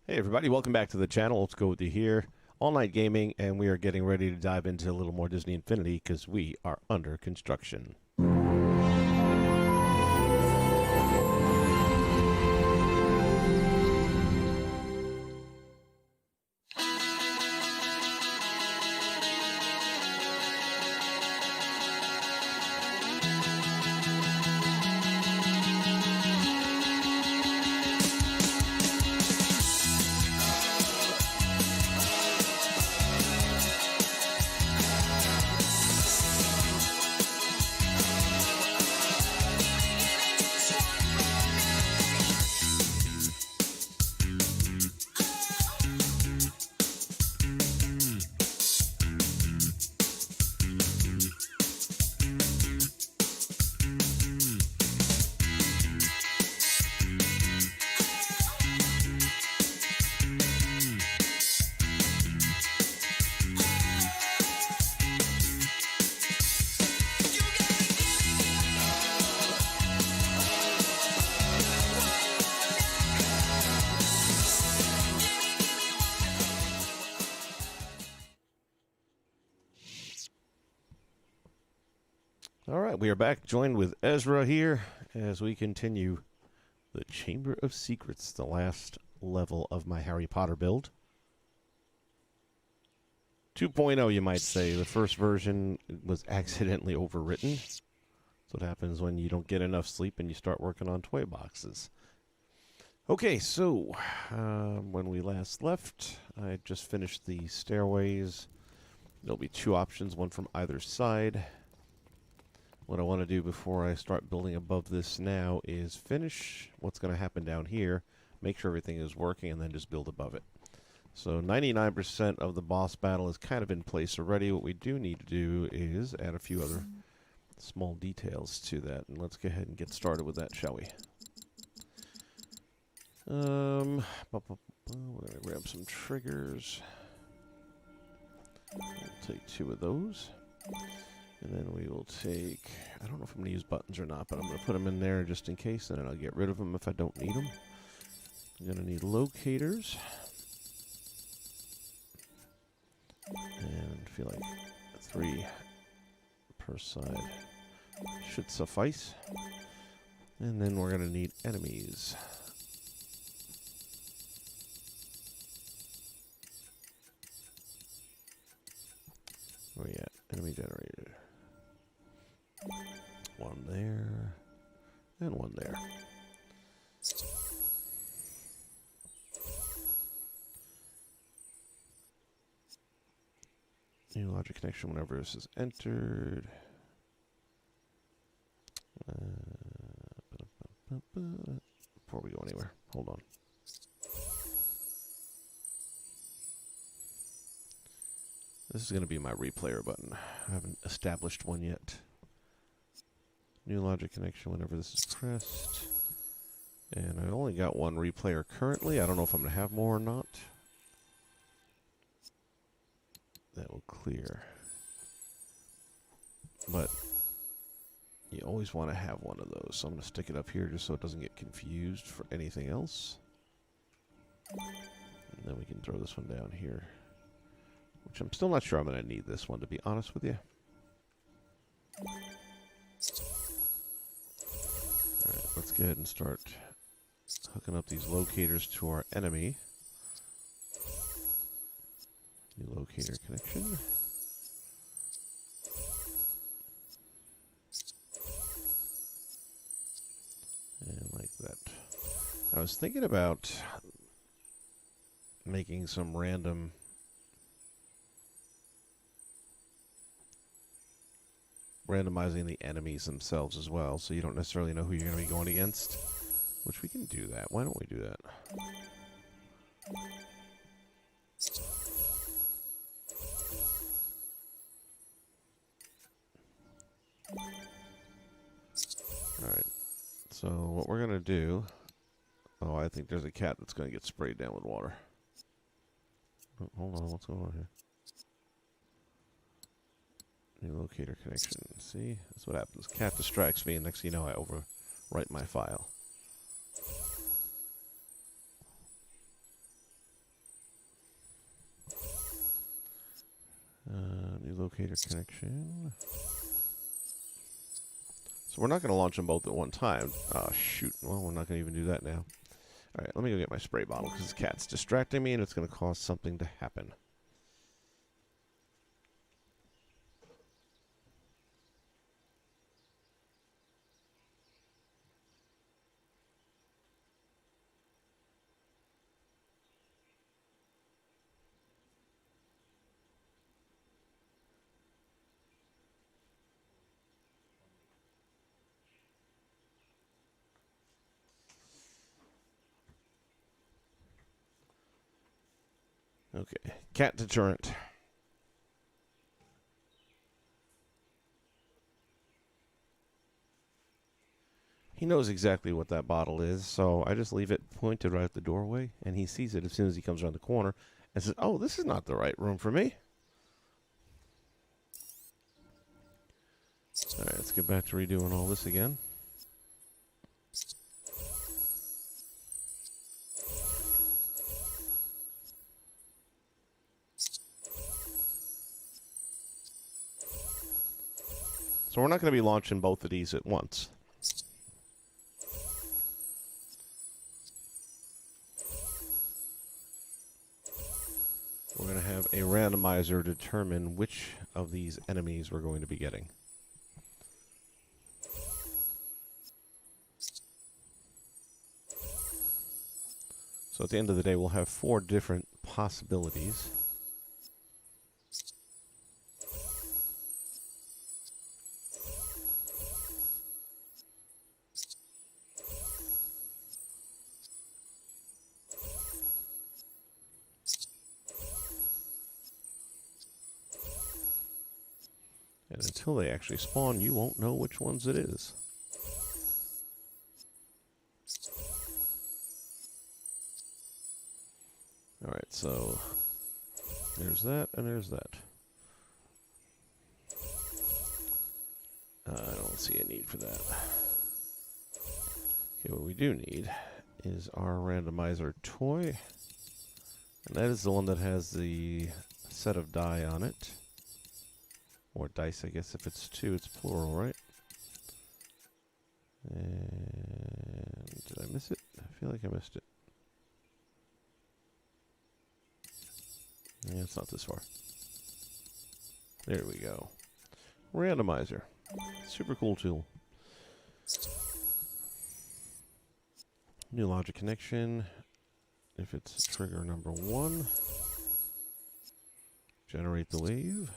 Hey everybody, welcome back to the channel. Let's go with you here. All Night Gaming, and we are getting ready to dive into a little more Disney Infinity because we are under construction. All right, we are back, joined with Ezra here as we continue the Chamber of Secrets, the last level of my Harry Potter build. 2.0, you might say. The first version was accidentally overwritten. That's what happens when you don't get enough sleep and you start working on toy boxes. Okay, so when we last left, I just finished the stairways. There'll be two options, one from either side. What I want to do before I start building above this now is finish what's going to happen down here, make sure everything is working, and then just build above it. So 99% of the boss battle is kind of in place already. What we do need to do is add a few other small details to that. And let's go ahead and get started with that, shall we? We're going to grab some triggers. We'll take two of those. And then we will take, I don't know if I'm going to use buttons or not, but I'm going to put them in there just in case, and then I'll get rid of them if I don't need them. I'm going to need locators. And I feel like 3 per side should suffice. And then we're going to need enemies. Where are we at? Enemy generator. One there, and one there. New logic connection whenever this is entered. Before we go anywhere, hold on. This is going to be my replayer button. I haven't established one yet. New logic connection whenever this is pressed. And I only got one replayer currently. I don't know if I'm going to have more or not. That will clear. But you always want to have one of those. So I'm going to stick it up here just so it doesn't get confused for anything else. And then we can throw this one down here. Which I'm still not sure I'm going to need this one, to be honest with you. Alright, let's go ahead and start hooking up these locators to our enemy. New locator connection. And like that. I was thinking about making some randomizing the enemies themselves as well, so you don't necessarily know who you're going to be going against. Which we can do that. Why don't we do that? Alright. So what we're going to do... Oh, I think there's a cat that's going to get sprayed down with water. Oh, hold on, what's going on here? New locator connection. See? That's what happens. Cat distracts me, and next thing you know, I overwrite my file. locator connection. So we're not going to launch them both at one time. Oh, shoot. Well, we're not going to even do that now. All right, let me go get my spray bottle because this cat's distracting me and it's going to cause something to happen. Okay, cat deterrent. He knows exactly what that bottle is, so I just leave it pointed right at the doorway, and he sees it as soon as he comes around the corner and says, oh, this is not the right room for me. All right, let's get back to redoing all this again. So we're not going to be launching both of these at once. We're going to have a randomizer determine which of these enemies we're going to be getting. So at the end of the day, we'll have 4 different possibilities. And until they actually spawn, you won't know which ones it is. Alright, so there's that and there's that. I don't see a need for that. Okay, what we do need is our randomizer toy. And that is the one that has the set of die on it. Or dice, I guess. If it's 2, it's plural, right? And did I miss it? I feel like I missed it. Yeah, it's not this far. There we go. Randomizer. Super cool tool. New logic connection. If it's trigger number 1, generate the wave.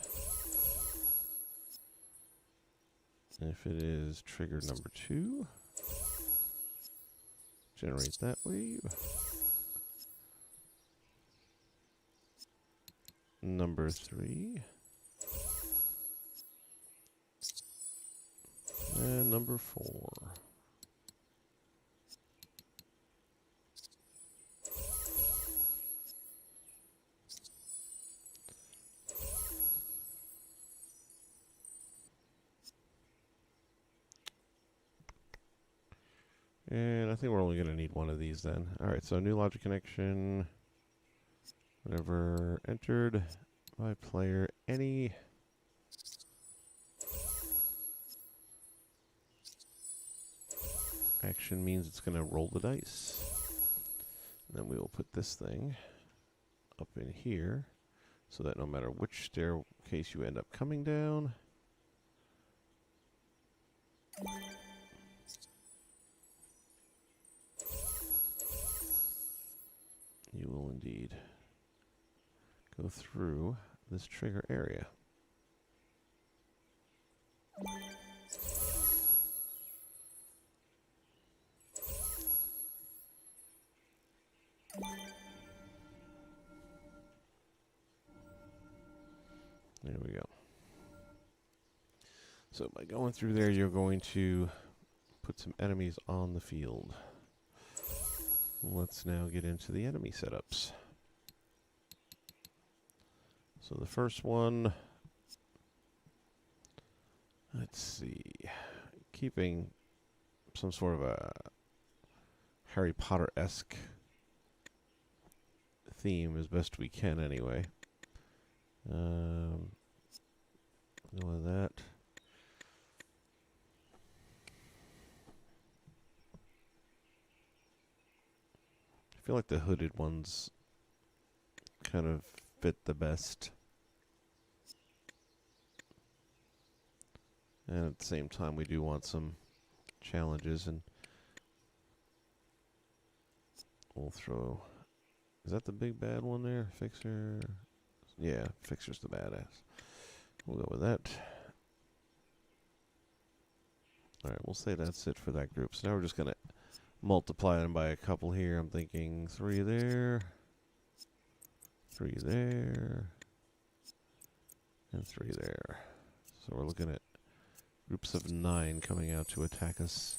If it is trigger number 2, generate that wave. Number 3. And number 4. And I think we're only going to need one of these then. Alright, so new logic connection. Whenever entered by player, any action means it's going to roll the dice. And then we will put this thing up in here so that no matter which staircase you end up coming down, you will indeed go through this trigger area. There we go. So by going through there, you're going to put some enemies on the field. Let's now get into the enemy setups. So the first one, let's see, keeping some sort of a Harry Potter-esque theme as best we can anyway. Go with that. I feel like the hooded ones kind of fit the best. And at the same time, we do want some challenges, and we'll throw... Is that the big bad one there? Fixer? Yeah, Fixer's the badass. We'll go with that. Alright, we'll say that's it for that group. So now we're just going to multiply them by a couple here. I'm thinking 3 there, 3 there, and 3 there. So we're looking at groups of 9 coming out to attack us.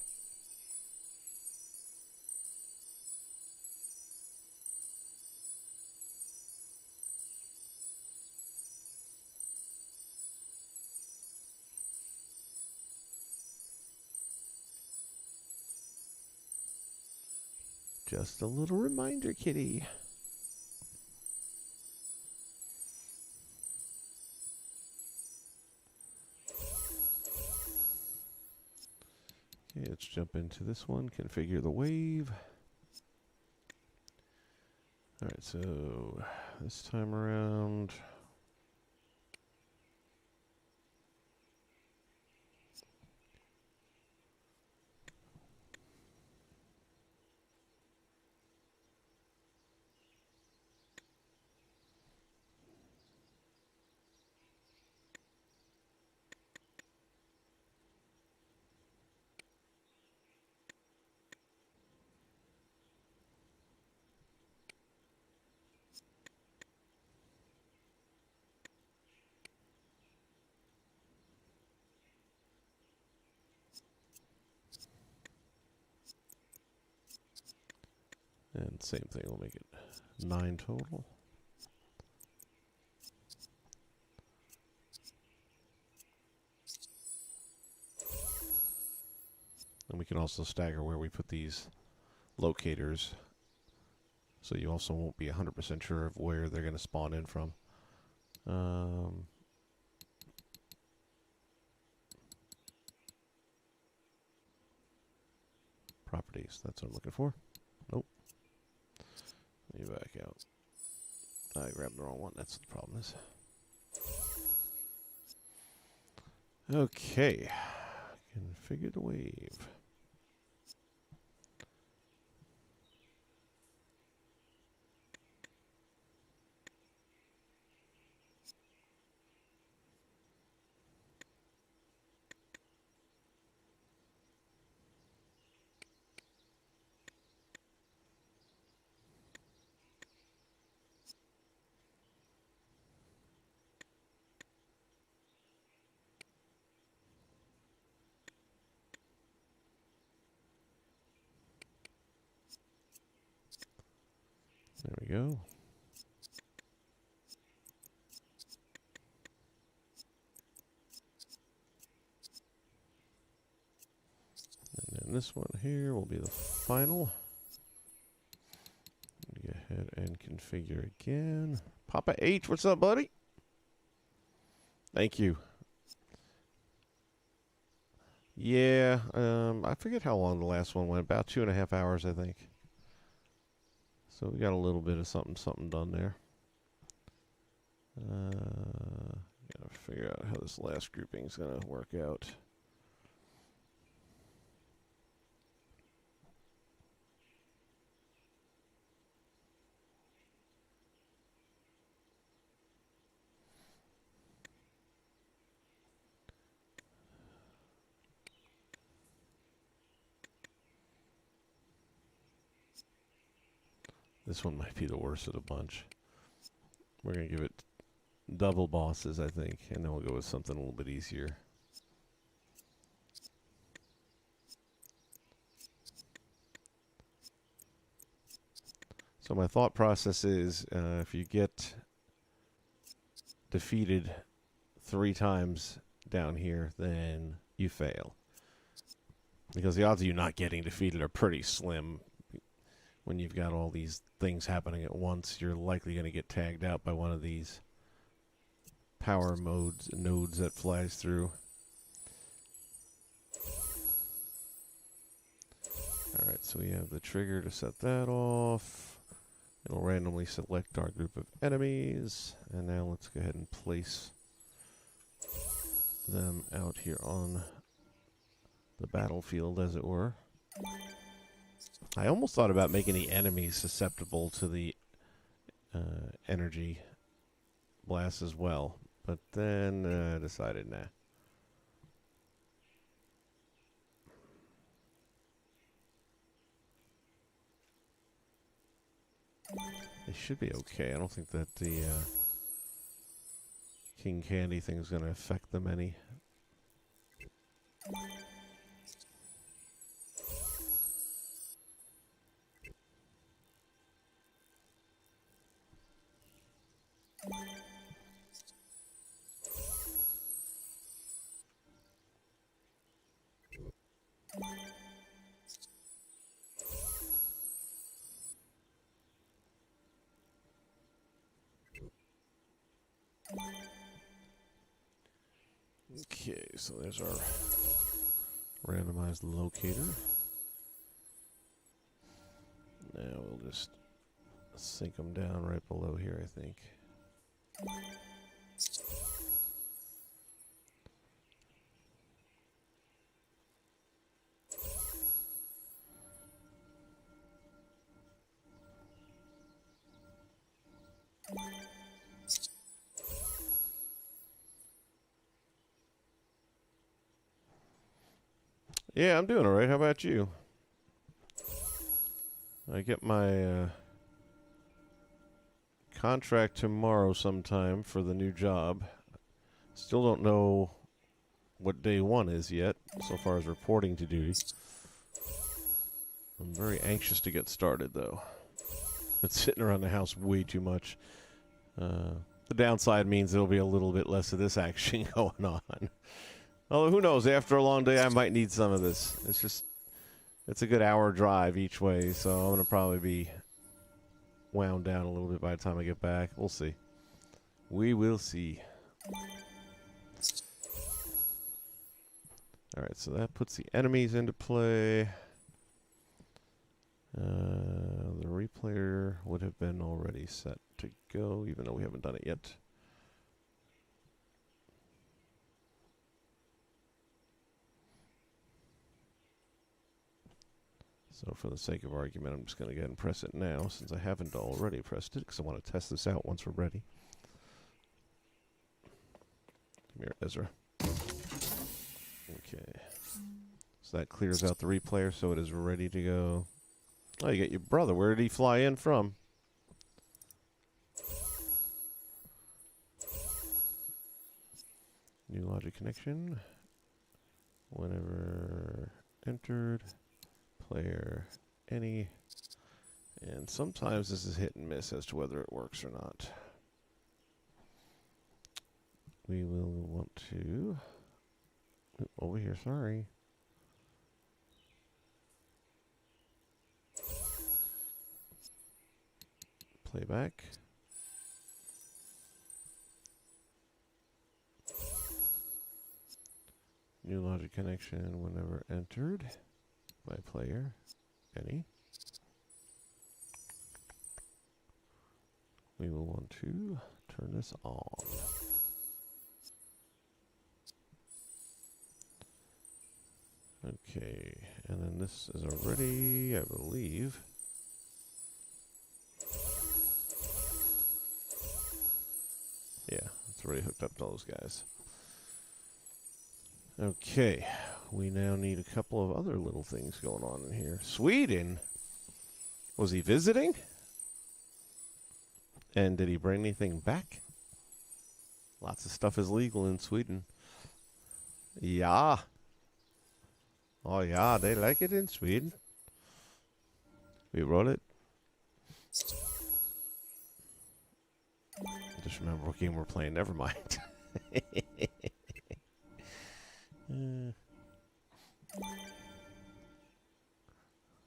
Just a little reminder, kitty. Okay, let's jump into this one. Configure the wave. Alright, so this time around... And same thing, we'll make it 9 total. And we can also stagger where we put these locators, so you also won't be 100% sure of where they're going to spawn in from. Properties, that's what I'm looking for. Nope. Let me back out. I grabbed the wrong one, that's what the problem is. Okay. Configure the wave. There we go. And then this one here will be the final. Go ahead and configure again. Papa H, what's up, buddy? Thank you. Yeah, I forget how long the last one went. About 2.5 hours, I think. So we got a little bit of something done there. Gotta figure out how this last grouping is gonna work out. This one might be the worst of the bunch. We're going to give it double bosses, I think, and then we'll go with something a little bit easier. So my thought process is, if you get defeated 3 times down here, then you fail. Because the odds of you not getting defeated are pretty slim. When you've got all these things happening at once, you're likely going to get tagged out by one of these. power nodes that flies through. Alright, so we have the trigger to set that off. It'll randomly select our group of enemies. And now let's go ahead and place them out here on the battlefield, as it were. I almost thought about making the enemies susceptible to the energy blast as well. But then I decided, nah. They should be okay. I don't think that the King Candy thing is going to affect them any. Okay, so there's our randomized locator. Now we'll just sink them down right below here, I think. Yeah, I'm doing all right. How about you? I get my contract tomorrow sometime for the new job. Still don't know what day one is yet, so far as reporting to duty. I'm very anxious to get started, though. Been sitting around the house way too much. The downside means there'll be a little bit less of this action going on. Although, who knows? After a long day, I might need some of this. It's a good hour drive each way, so I'm going to probably be wound down a little bit by the time I get back. We'll see. We will see. Alright, so that puts the enemies into play. The replayer would have been already set to go, even though we haven't done it yet. So for the sake of argument, I'm just going to go ahead and press it now, since I haven't already pressed it, because I want to test this out once we're ready. Come here, Ezra. Okay. So that clears out the replayer, so it is ready to go. Oh, you got your brother. Where did he fly in from? New logic connection. Whenever entered. Player any, and sometimes this is hit and miss as to whether it works or not. We will want to over here, sorry. Playback. New logic connection whenever entered. By player, any. We will want to turn this on. Okay, and then this is already, I believe. Yeah, it's already hooked up to those guys. Okay, we now need a couple of other little things going on in here. Sweden? Was he visiting? And did he bring anything back? Lots of stuff is legal in Sweden. Yeah. Oh yeah, they like it in Sweden. We wrote it. Just remember what game we're playing. Never mind.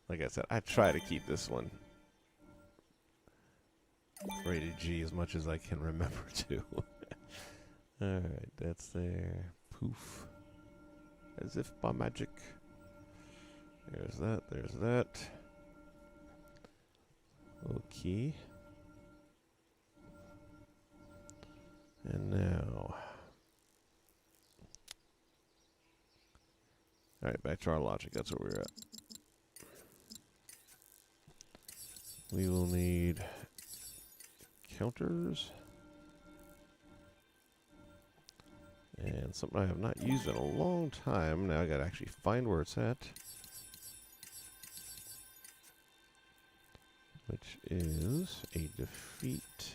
Like I said, I try to keep this one rated G as much as I can remember to. Alright, that's there. Poof. As if by magic. There's that, there's that. Okay. And now. Alright, back to our logic. That's where we're at. We will need counters. And something I have not used in a long time. Now I gotta actually find where it's at. Which is a defeat.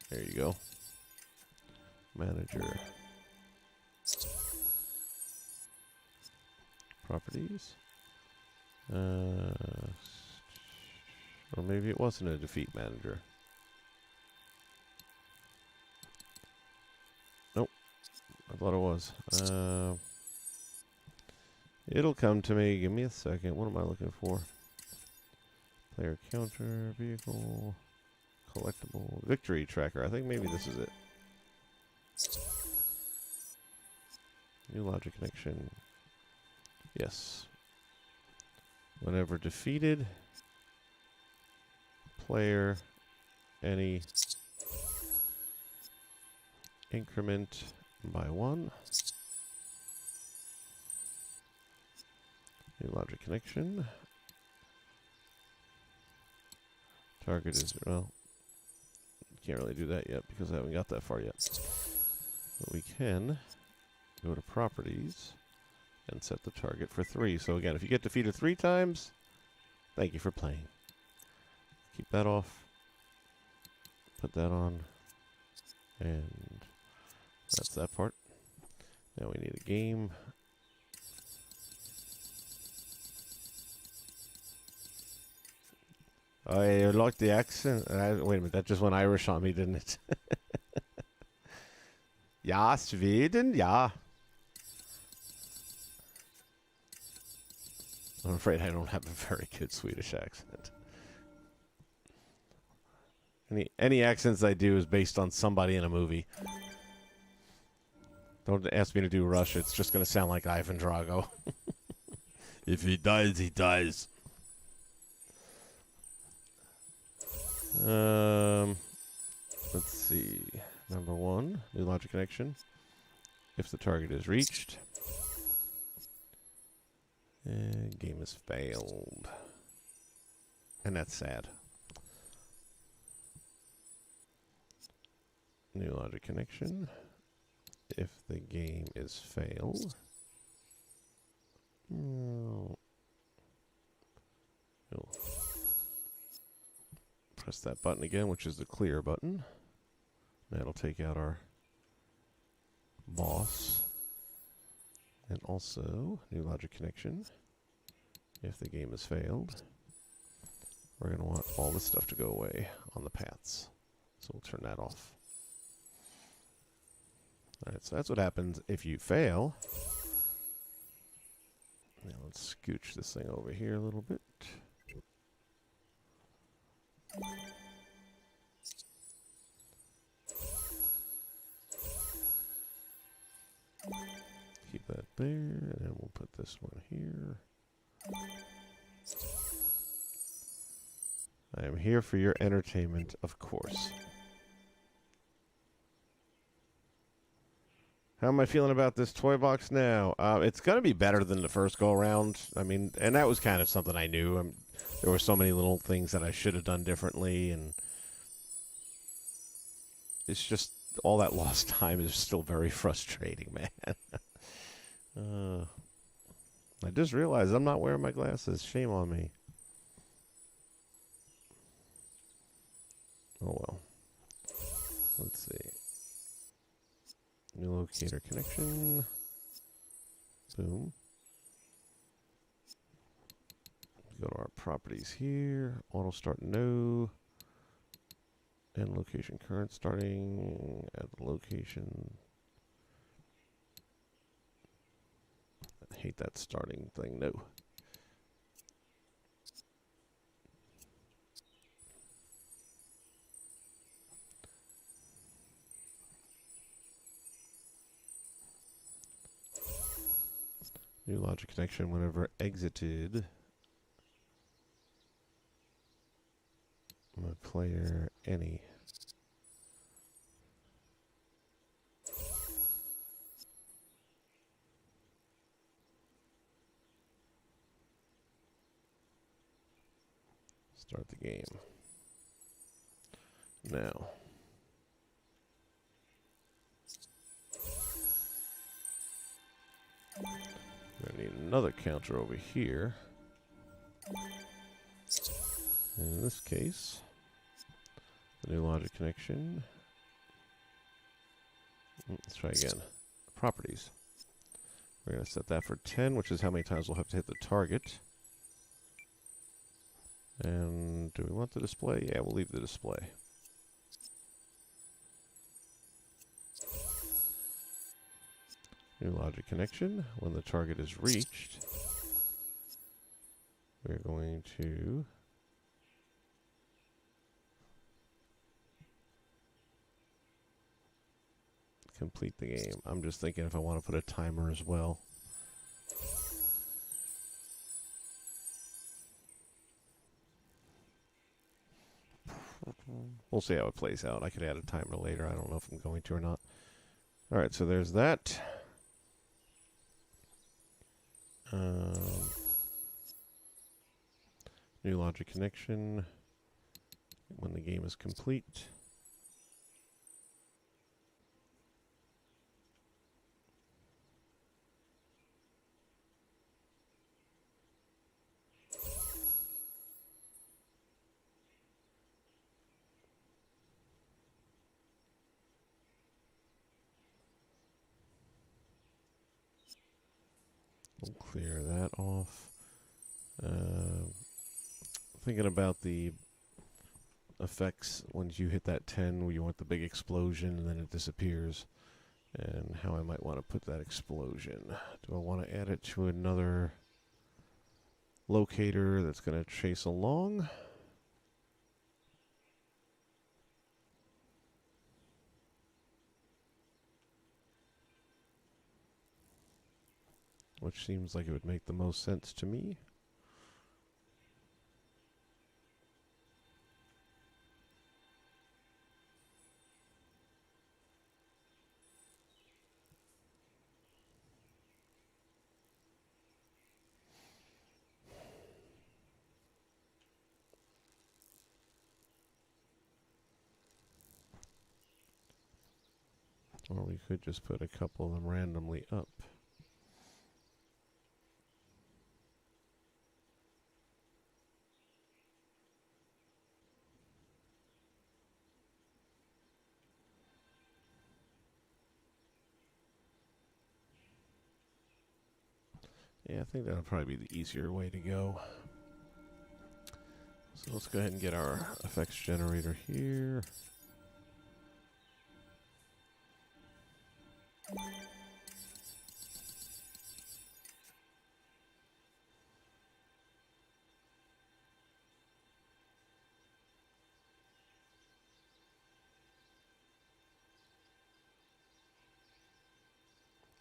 There you go. Manager. Properties. Or maybe it wasn't a defeat manager. Nope. I thought it was. It'll come to me. Give me a second. What am I looking for? Player counter, vehicle, collectible, victory tracker. I think maybe this is it. New logic connection. Yes. Whenever defeated, player, any increment by 1. New logic connection. Target is, well, can't really do that yet because I haven't got that far yet. But we can go to properties and set the target for 3. So again, if you get defeated 3 times, thank you for playing. Keep that off. Put that on. And that's that part. Now we need a game. I like the accent. Wait a minute, that just went Irish on me, didn't it? Ja, Sweden, ja. I'm afraid I don't have a very good Swedish accent. Any accents I do is based on somebody in a movie. Don't ask me to do Rush. It's just going to sound like Ivan Drago. If he dies, he dies. Let's see. Number 1, new logic connection. If the target is reached, and game is failed. And that's sad. New logic connection. If the game is failed. No. You'll press that button again, which is the clear button. That'll take out our boss. And also, new logic connection. If the game has failed, we're going to want all this stuff to go away on the paths. So we'll turn that off. Alright, so that's what happens if you fail. Now let's scooch this thing over here a little bit. Keep that there, and then we'll put this one here. I am here for your entertainment, of course. How am I feeling about this toy box now? It's going to be better than the first go-around. I mean, and that was kind of something I knew. There were so many little things that I should have done differently, and it's just all that lost time is still very frustrating, man. I just realized I'm not wearing my glasses. Shame on me. Oh, well. Let's see. New locator connection. Boom. Go to our properties here. Auto start no. And location current starting at the location. I hate that starting thing. No. New logic connection whenever exited my player any. Start the game. Now. We're going to need another counter over here. In this case, the new logic connection. Let's try again. Properties. We're going to set that for 10, which is how many times we'll have to hit the target. And do we want the display? Yeah, we'll leave the display. New logic connection. When the target is reached, we're going to complete the game. I'm just thinking if I want to put a timer as well. We'll see how it plays out. I could add a timer later. I don't know if I'm going to or not. All right, so there's that. New logic connection when the game is complete. We'll clear that off. Thinking about the effects once you hit that 10 where you want the big explosion and then it disappears, and how I might want to put that explosion. Do I want to add it to another locator that's going to chase along? Which seems like it would make the most sense to me. Or we could just put a couple of them randomly up. Yeah, I think that'll probably be the easier way to go. So let's go ahead and get our effects generator here.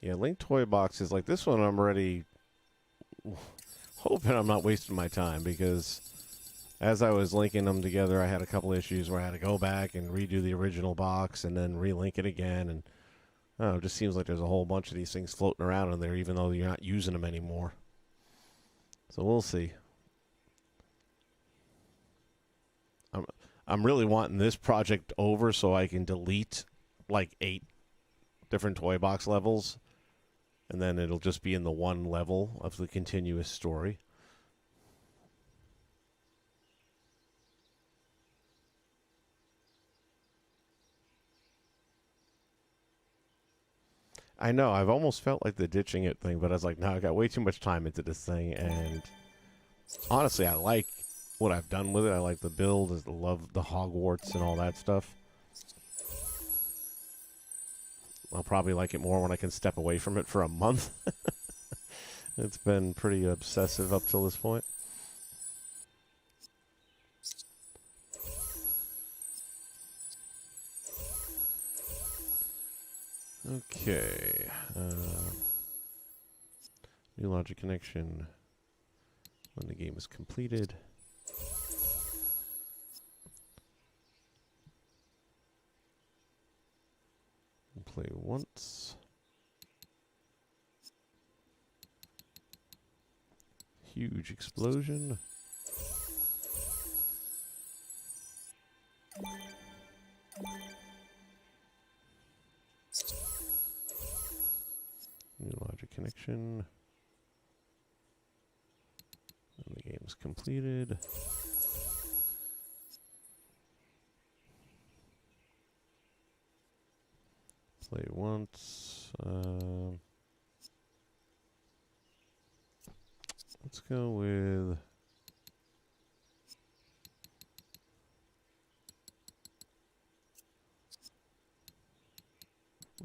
Yeah, linked toy boxes like this one, I'm already hoping I'm not wasting my time, because as I was linking them together, I had a couple issues where I had to go back and redo the original box and then relink it again. And I don't know, it just seems like there's a whole bunch of these things floating around in there, even though you're not using them anymore. So we'll see. I'm really wanting this project over so I can delete like 8 different toy box levels, and then it'll just be in the one level of the continuous story. I know, I've almost felt like the ditching it thing, but I was like, no, I got way too much time into this thing, and honestly, I like what I've done with it. I like the build, I love the Hogwarts and all that stuff. I'll probably like it more when I can step away from it for a month. It's been pretty obsessive up till this point. Okay. New logic connection when the game is completed. And play once. Huge explosion. New logic connection. And the game's completed. Play once. Let's go with...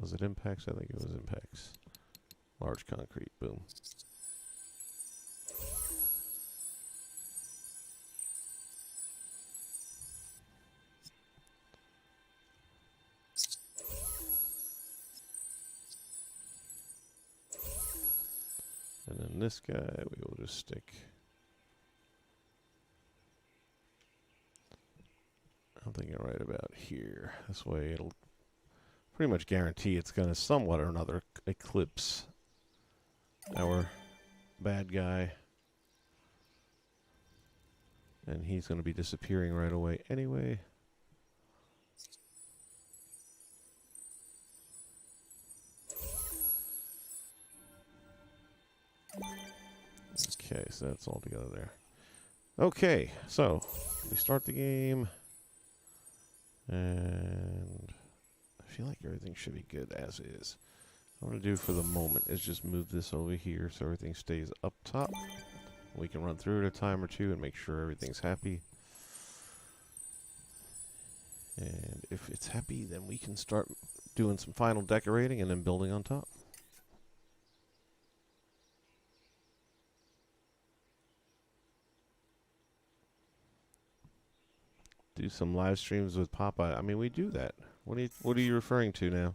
Was it impacts? I think it was impacts. Large concrete, boom. And then this guy, we will just stick. I'm thinking right about here. This way it'll pretty much guarantee it's going to somewhat or another eclipse our bad guy. And he's going to be disappearing right away anyway. Okay, so that's all together there. Okay, so we start the game. And I feel like everything should be good as is. What I'm going to do for the moment is just move this over here so everything stays up top. We can run through it a time or two and make sure everything's happy. And if it's happy, then we can start doing some final decorating and then building on top. Do some live streams with Papa. I mean, we do that. What are you referring to now?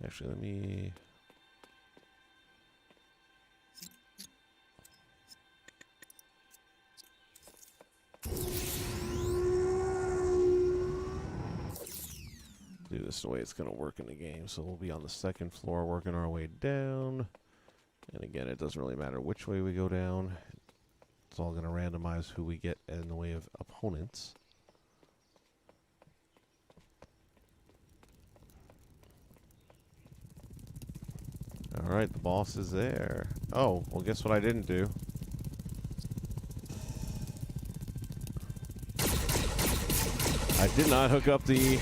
Actually, let me... do this the way it's going to work in the game. So we'll be on the second floor working our way down. And again, it doesn't really matter which way we go down. It's all going to randomize who we get in the way of opponents. Alright, the boss is there. Oh, well, guess what I didn't do? I did not hook up the...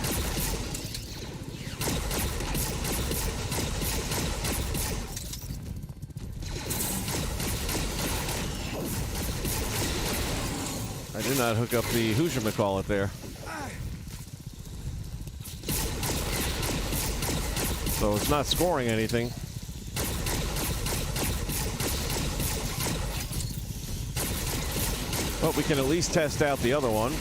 I did not hook up the who'shamacallit there. So it's not scoring anything. But we can at least test out the other one.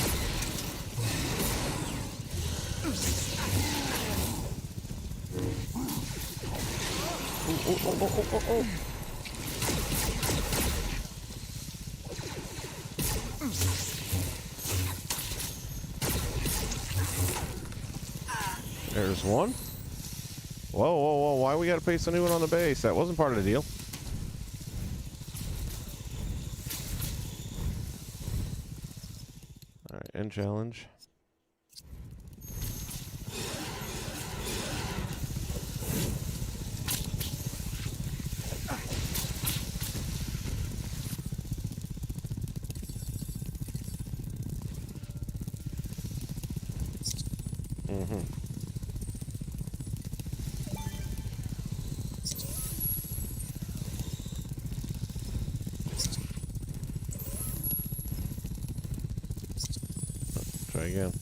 Oh. There's one. Whoa. Why we gotta paste a new one on the base? That wasn't part of the deal. Alright, end challenge. Try again.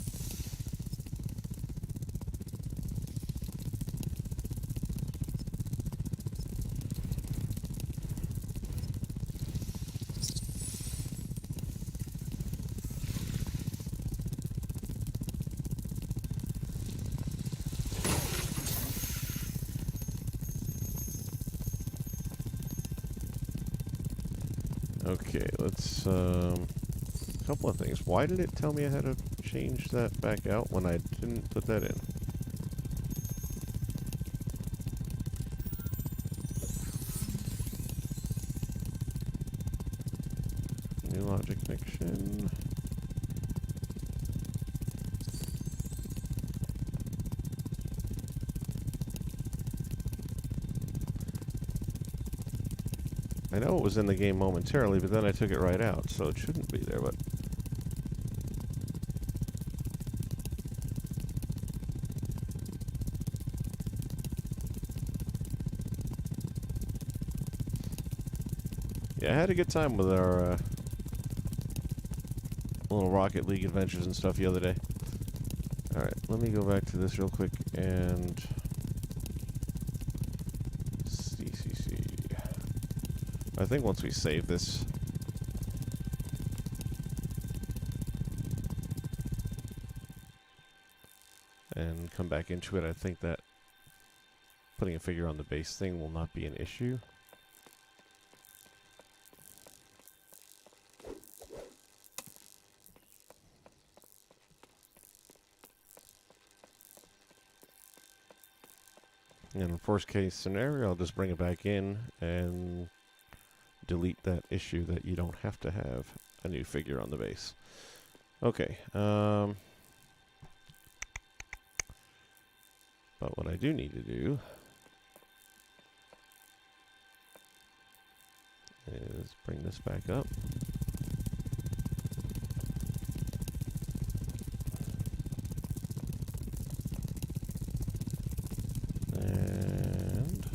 Okay, let's, a couple of things. Why did it tell me I had to change that back out when I didn't put that in? New logic connection. I know it was in the game momentarily, but then I took it right out, so it shouldn't be there, but... Yeah, I had a good time with our little Rocket League adventures and stuff the other day. Alright, let me go back to this real quick and... I think once we save this... and come back into it, I think that putting a figure on the base thing will not be an issue. And in worst case scenario, I'll just bring it back in and delete that issue that you don't have to have a new figure on the base. Okay. But what I do need to do is bring this back up. And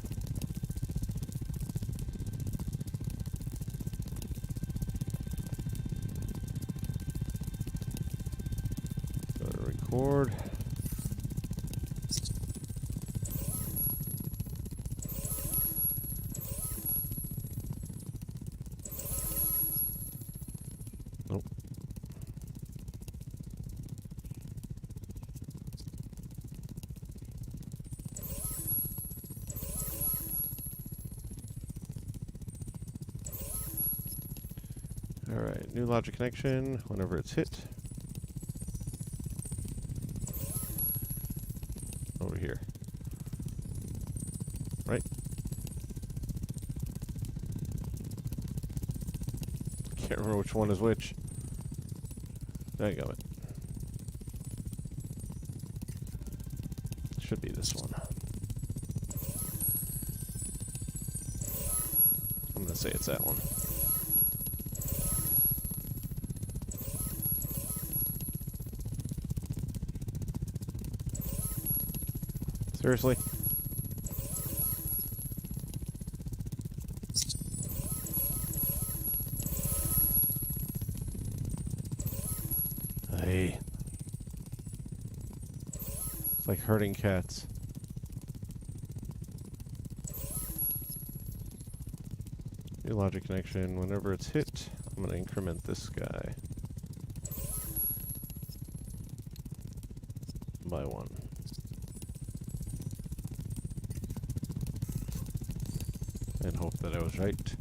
go to record. Nope. Alright, new logic connection whenever it's hit. Over here. Right? Can't remember which one is which. There you go. Should be this one. I'm gonna say it's that one. Seriously? Hey. It's like herding cats. New logic connection. Whenever it's hit, I'm going to increment this guy by 1. And hope that I was right.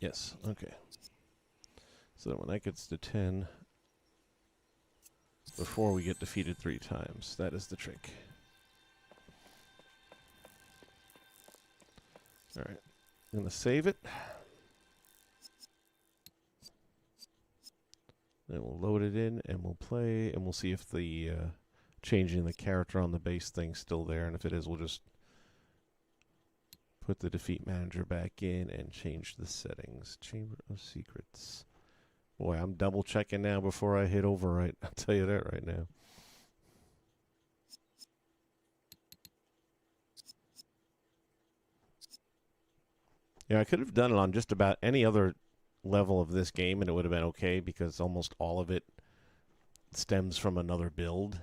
Yes, okay. So when that gets to 10, before we get defeated 3 times, that is the trick. Alright, I'm going to save it. Then we'll load it in and we'll play and we'll see if the changing the character on the base thing's still there. And if it is, we'll just put the defeat manager back in and change the settings. Chamber of Secrets. Boy, I'm double checking now before I hit overwrite. I'll tell you that right now. Yeah, I could have done it on just about any other level of this game and it would have been okay because almost all of it stems from another build.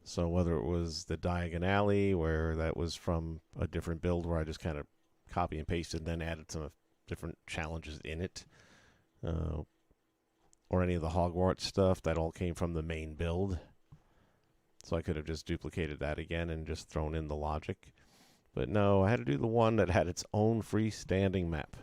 So whether it was the Diagon Alley where that was from a different build where I just kind of copy and pasted and then added some different challenges in it. Or any of the Hogwarts stuff. That all came from the main build. So I could have just duplicated that again and just thrown in the logic. But no, I had to do the one that had its own freestanding map.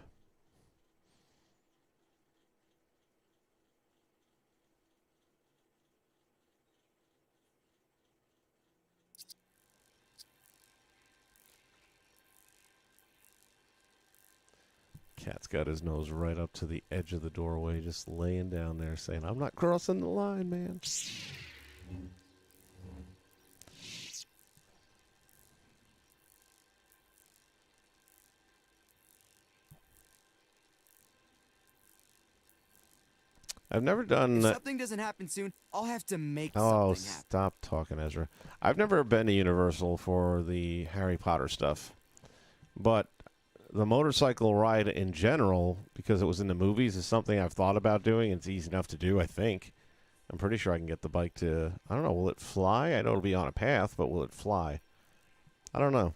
Cat's got his nose right up to the edge of the doorway, just laying down there saying, I'm not crossing the line, man. I've never done... If something doesn't happen soon, I'll have to make something Oh, happen. stop talking, Ezra. I've never been to Universal for the Harry Potter stuff. But the motorcycle ride in general, because it was in the movies, is something I've thought about doing. It's easy enough to do, I think. I'm pretty sure I can get the bike to... I don't know, will it fly? I know it'll be on a path, but will it fly? I don't know.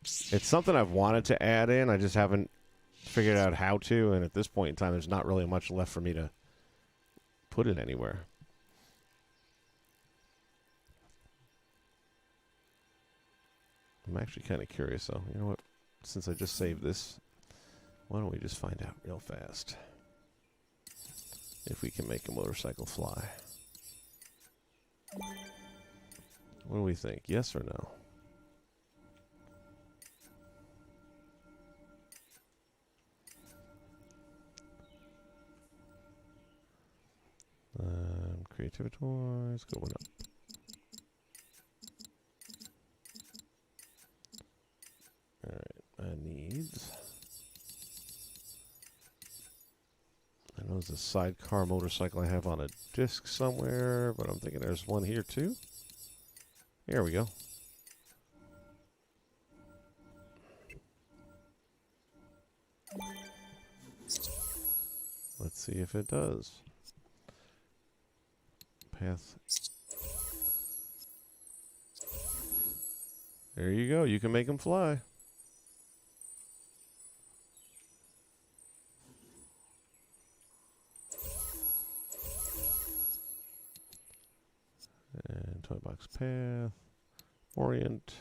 It's something I've wanted to add in. I just haven't figured out how to, and at this point in time, there's not really much left for me to put it anywhere. I'm actually kind of curious, though. You know what? Since I just saved this, why don't we just find out real fast if we can make a motorcycle fly? What do we think? Yes or no? Creativity wise, going up. Alright, I need... I know there's a sidecar motorcycle I have on a disc somewhere, but I'm thinking there's one here too. Here we go. Let's see if it does. Path. There you go. You can make them fly. And toy box path. Orient.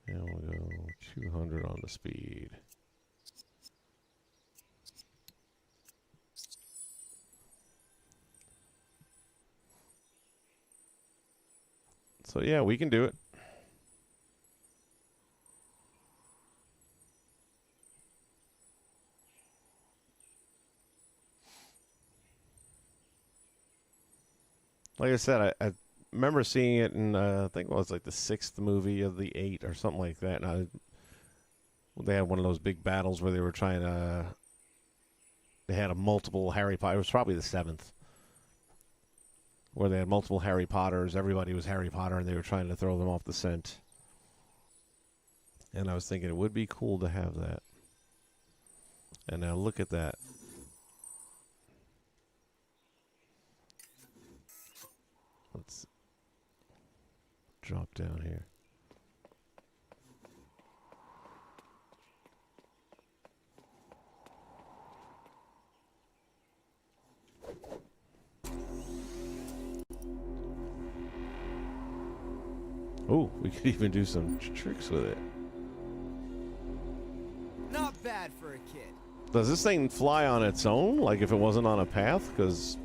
And we'll go 200 on the speed. So yeah, we can do it. Like I said, I remember seeing it in, I think it was like the 6th movie of the 8 or something like that. And they had one of those big battles where they were trying to, they had a multiple Harry Potter, it was probably the 7th, where they had multiple Harry Potters. Everybody was Harry Potter, and they were trying to throw them off the scent. And I was thinking it would be cool to have that. And now look at that. Let's drop down here. Oh, we could even do some tricks with it. Not bad for a kid. Does this thing fly on its own? Like if it wasn't on a path? Because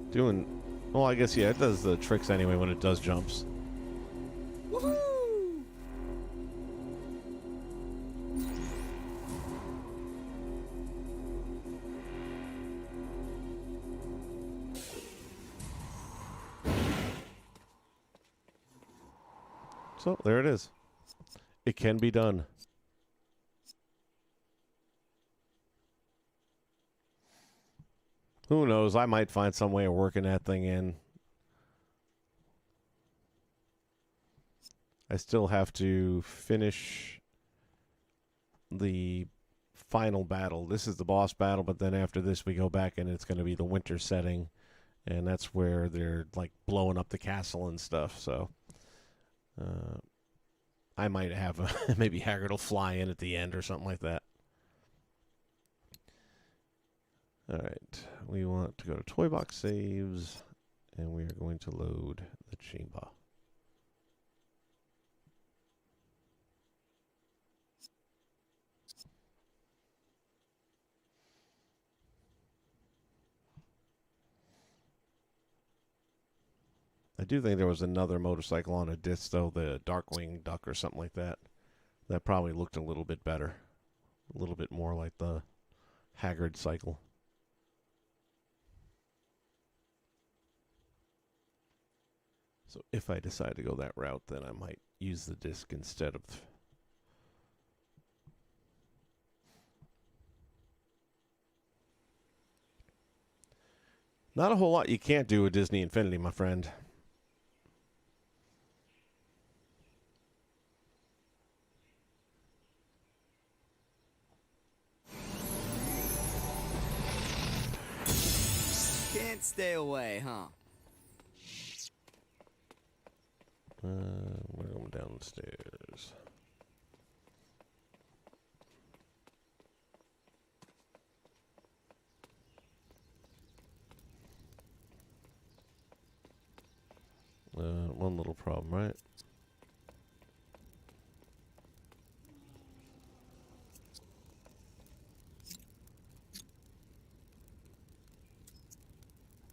doing... Well, I guess, yeah, it does the tricks anyway when it does jumps. Woohoo! So, there it is. It can be done. Who knows? I might find some way of working that thing in. I still have to finish the final battle. This is the boss battle, but then after this we go back and it's going to be the winter setting. And that's where they're like blowing up the castle and stuff. So I might have a maybe Haggard will fly in at the end or something like that. All right, we want to go to Toy Box Saves, and we are going to load the chamber. I do think there was another motorcycle on a disc, though, the Darkwing Duck or something like that. That probably looked a little bit better. A little bit more like the Haggard cycle. So if I decide to go that route, then I might use the disc instead of... Not a whole lot you can't do with Disney Infinity, my friend. Can't stay away, huh? We're going downstairs. One little problem, right?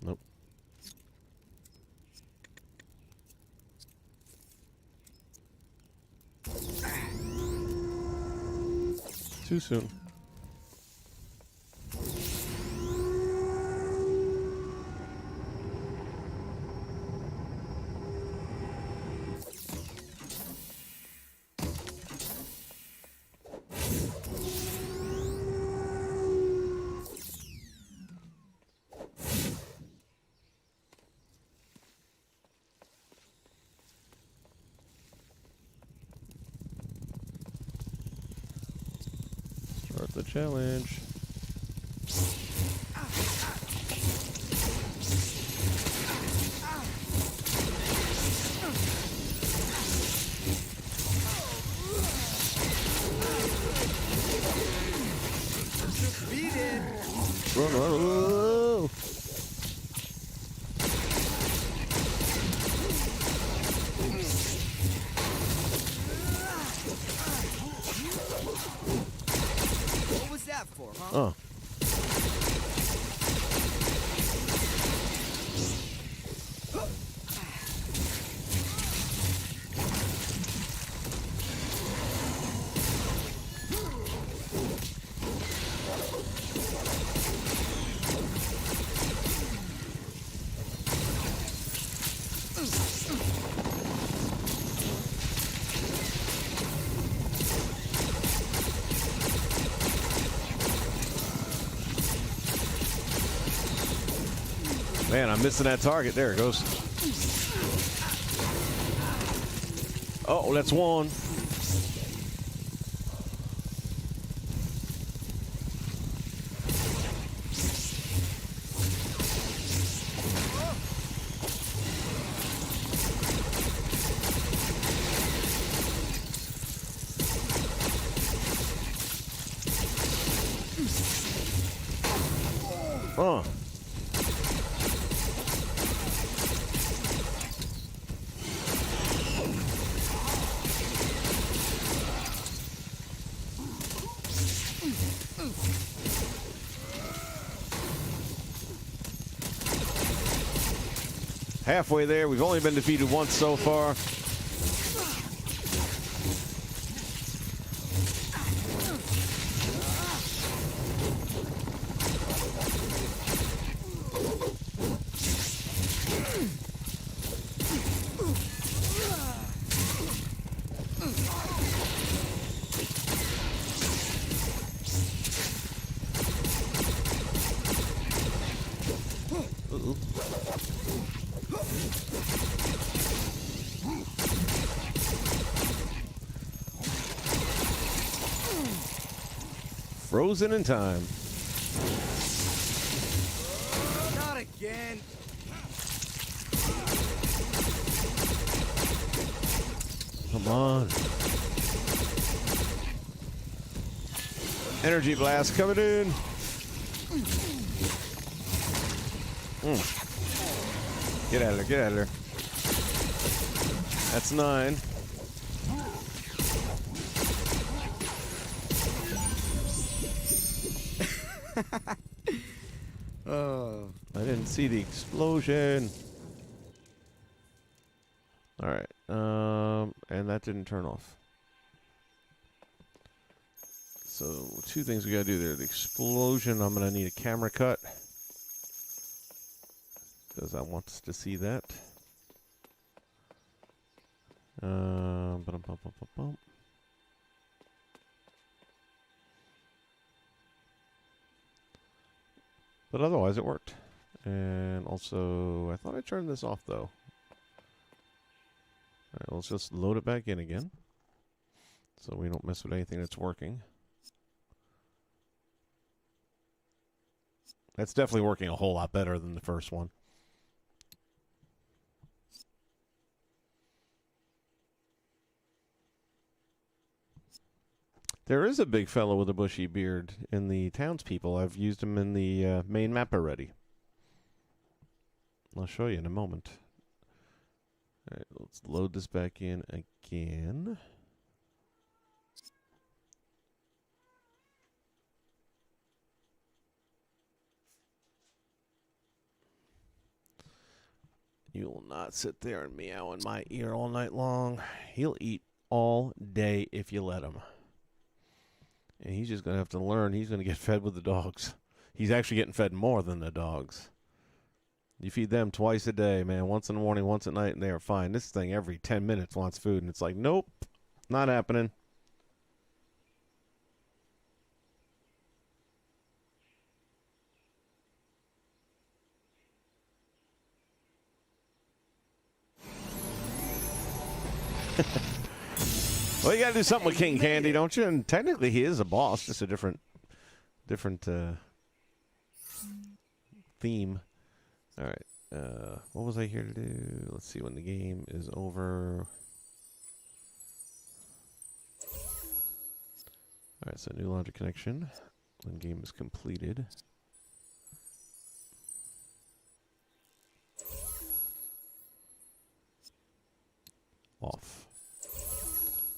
Nope. Too soon. Start the challenge. Defeated. Whoa. What was that for, huh? Oh. Man, I'm missing that target. There it goes. Oh, that's one. Oh. Halfway there. We've only been defeated once so far. Frozen in time. Not again. Come on. Energy blast coming in. Get out of there, get out of there. That's 9. Oh. I didn't see the explosion. Alright, and that didn't turn off. So, 2 things we gotta do there. The explosion, I'm gonna need a camera cut. Because I want us to see that. Ba-dum-bum-bum-bum-bum. But otherwise, it worked. And also, I thought I turned this off, though. Alright, let's just load it back in again. So we don't mess with anything that's working. That's definitely working a whole lot better than the first one. There is a big fellow with a bushy beard in the townspeople. I've used him in the main map already. I'll show you in a moment. Alright, let's load this back in again. You will not sit there and meow in my ear all night long. He'll eat all day if you let him. And he's just going to have to learn. He's going to get fed with the dogs. He's actually getting fed more than the dogs. You feed them twice a day, man. Once in the morning, once at night, and they are fine. This thing every 10 minutes wants food, and it's like, nope, not happening. Well, you got to do something with King Candy, don't you? And technically, he is a boss, just a different theme. All right. What was I here to do? Let's see when the game is over. All right, so new logic connection when game is completed. Off.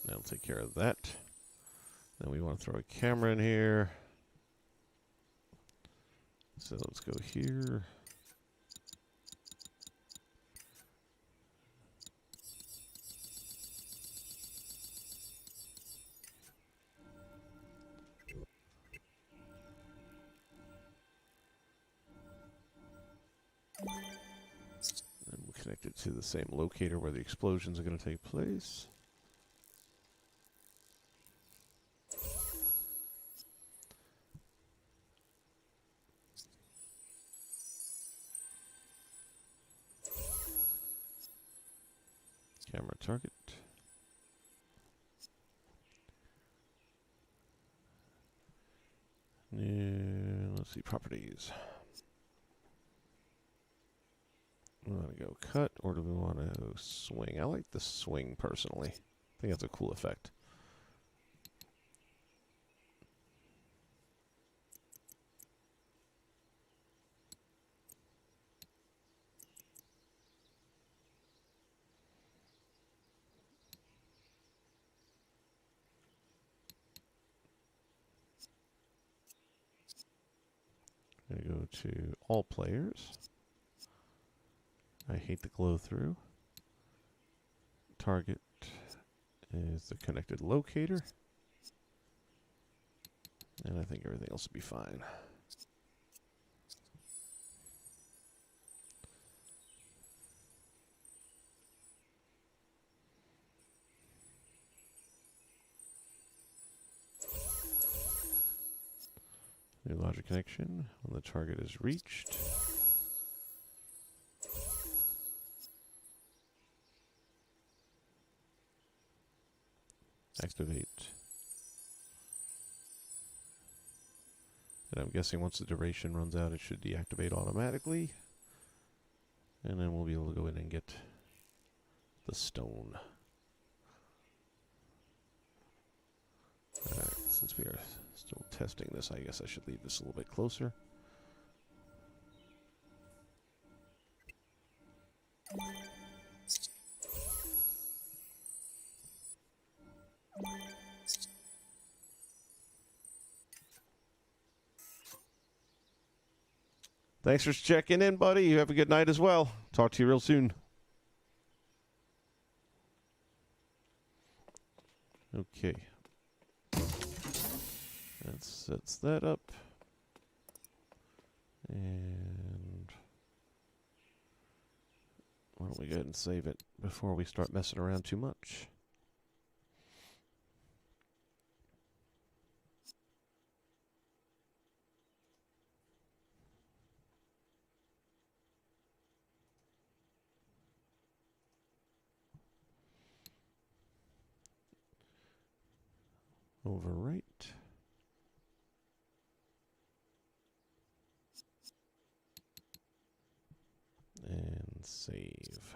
That'll take care of that. Then we want to throw a camera in here. So let's go here. And we'll connect it to the same locator where the explosions are going to take place. Camera target. And let's see, properties. We want to go cut, or do we want to swing? I like the swing personally. I think that's a cool effect. I'm going to go to all players. I hate the glow through. Target is the connected locator. And I think everything else will be fine. New logic connection when the target is reached. Activate. And I'm guessing once the duration runs out, it should deactivate automatically. And then we'll be able to go in and get the stone. Alright, since we are Still testing this. I guess I should leave this a little bit closer. Thanks for checking in, buddy. You have a good night as well. Talk to you real soon. Okay. That sets that up. And why don't we go ahead and save it before we start messing around too much. Overwrite. And save.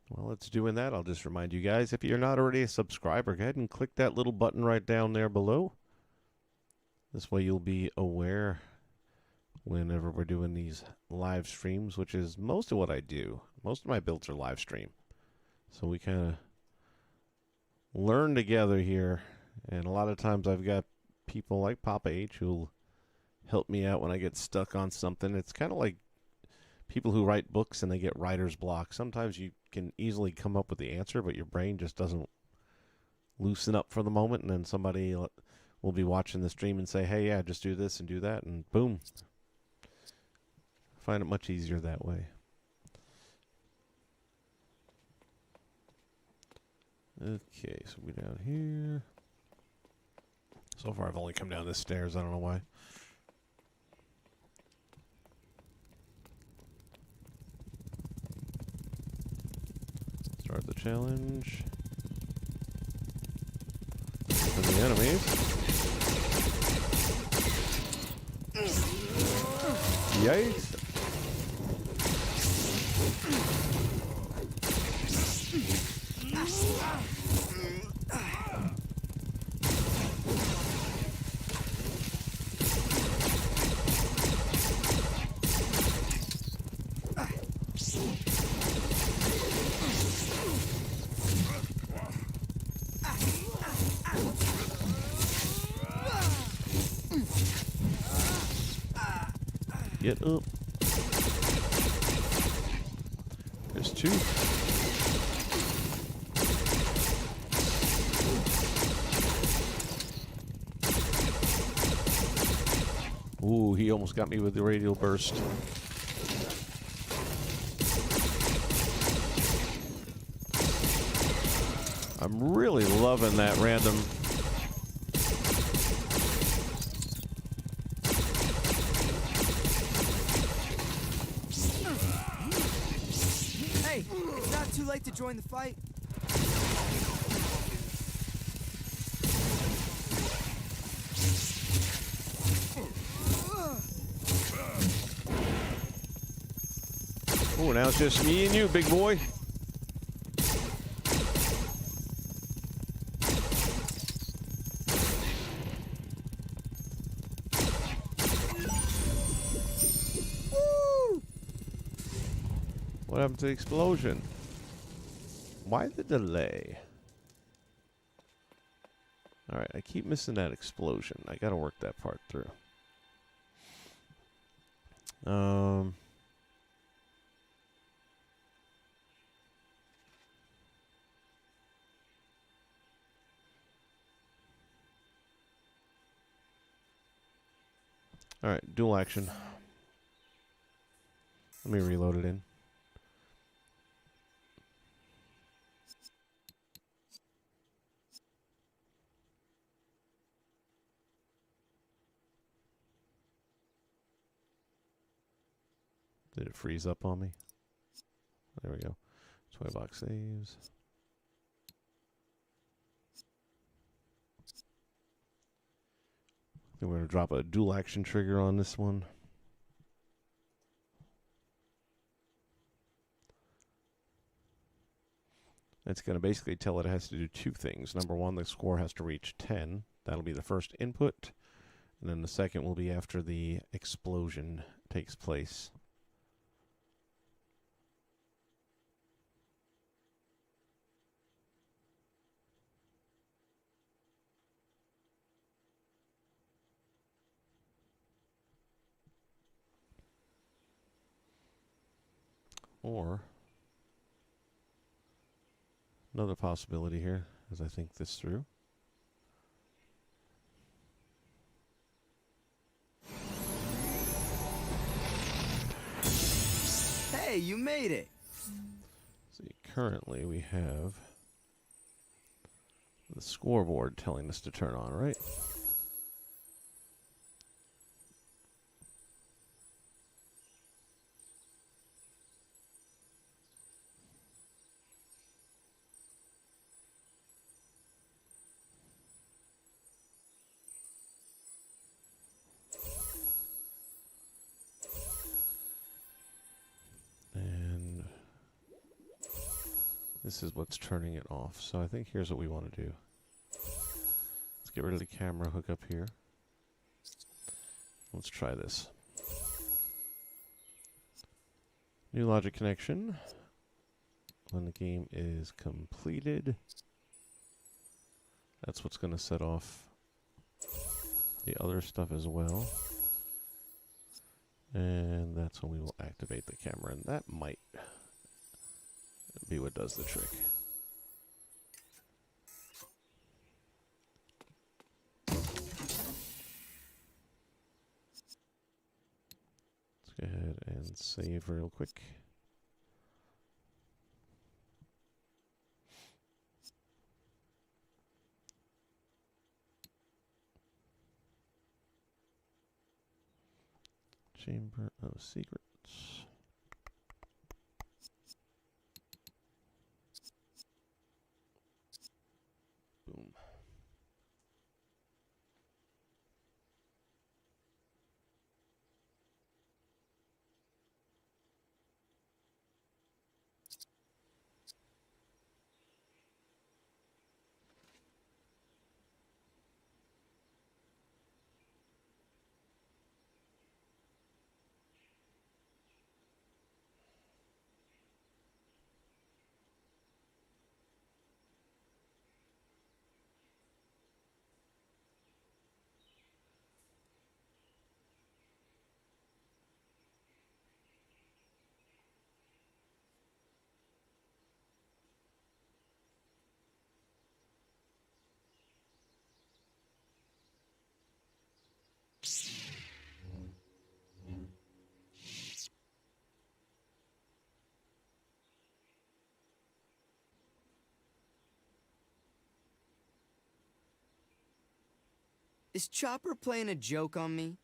While it's doing that, I'll just remind you guys, if you're not already a subscriber, go ahead and click that little button right down there below. This way you'll be aware whenever we're doing these live streams, which is most of what I do. Most of my builds are live stream. So we kind of learn together here, and a lot of times I've got people like Papa H who'll help me out when I get stuck on something. It's kind of like people who write books and they get writer's block. Sometimes you can easily come up with the answer, but your brain just doesn't loosen up for the moment, and then somebody will be watching the stream and say, hey, yeah, just do this and do that, and boom. I find it much easier that way. Okay, so we're down here. So far I've only come down this stairs, I don't know why. Start the challenge. For the enemies. Yikes. Get up. There's two. Ooh, he almost got me with the radial burst. I'm really loving that random. Hey, it's not too late to join the fight. Oh, now it's just me and you, big boy. Woo! What happened to the explosion? Why the delay? Alright, I keep missing that explosion. I gotta work that part through. Alright, dual action. Let me reload it in. Did it freeze up on me? There we go. Toy box saves. Then we're going to drop a dual action trigger on this one. It's going to basically tell it has to do two things. Number one, the score has to reach 10. That'll be the first input. And then the second will be after the explosion takes place. Or another possibility here, as I think this through. Hey, you made it. See, currently we have the scoreboard telling us to turn on, right? And this is what's turning it off. So I think here's what we want to do. Let's get rid of the camera, hook up here. Let's try this. New logic connection. When the game is completed, that's what's going to set off the other stuff as well. And that's when we will activate the camera, and that might be what does the trick. Let's go ahead and save real quick. Chamber of Secrets. Boom. Is Chopper playing a joke on me?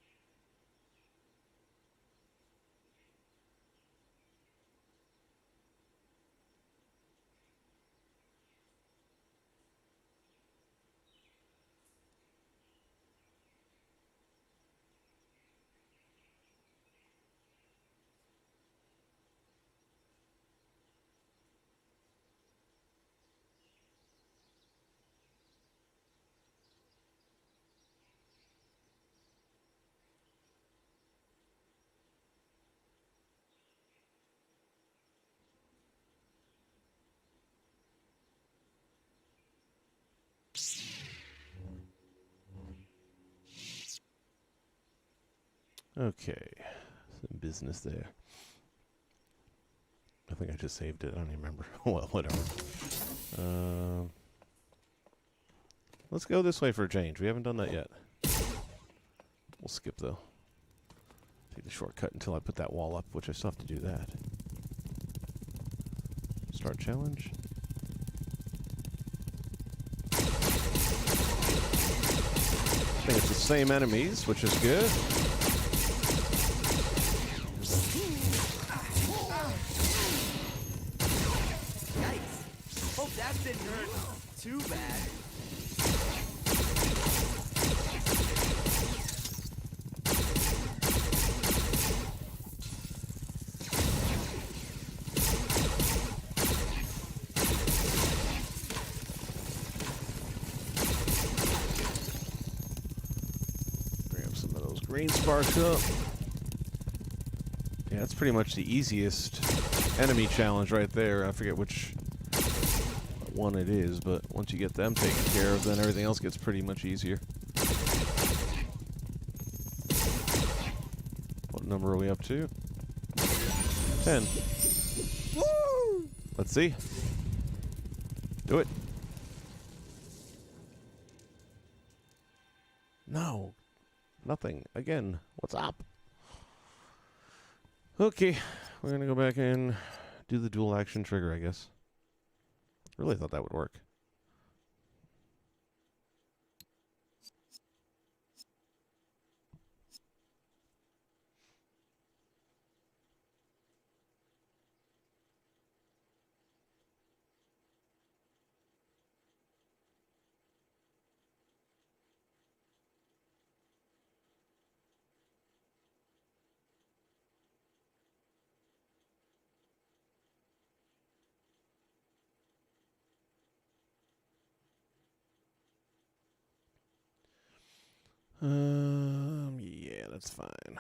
Okay, some business there. I think I just saved it. I don't even remember. Well, whatever. Let's go this way for a change. We haven't done that yet. We'll skip, though. Take the shortcut until I put that wall up, which I still have to do that. Start challenge. I think it's the same enemies, which is good. Yikes. Hope that didn't hurt too bad. Green sparks up. Yeah, that's pretty much the easiest enemy challenge right there. I forget which one it is, but once you get them taken care of, then everything else gets pretty much easier. What number are we up to? 10. Woo! Let's see. Do it. No. Nothing. Again. What's up? Okay. We're going to go back and do the dual action trigger, I guess. Really thought that would work. Yeah, that's fine.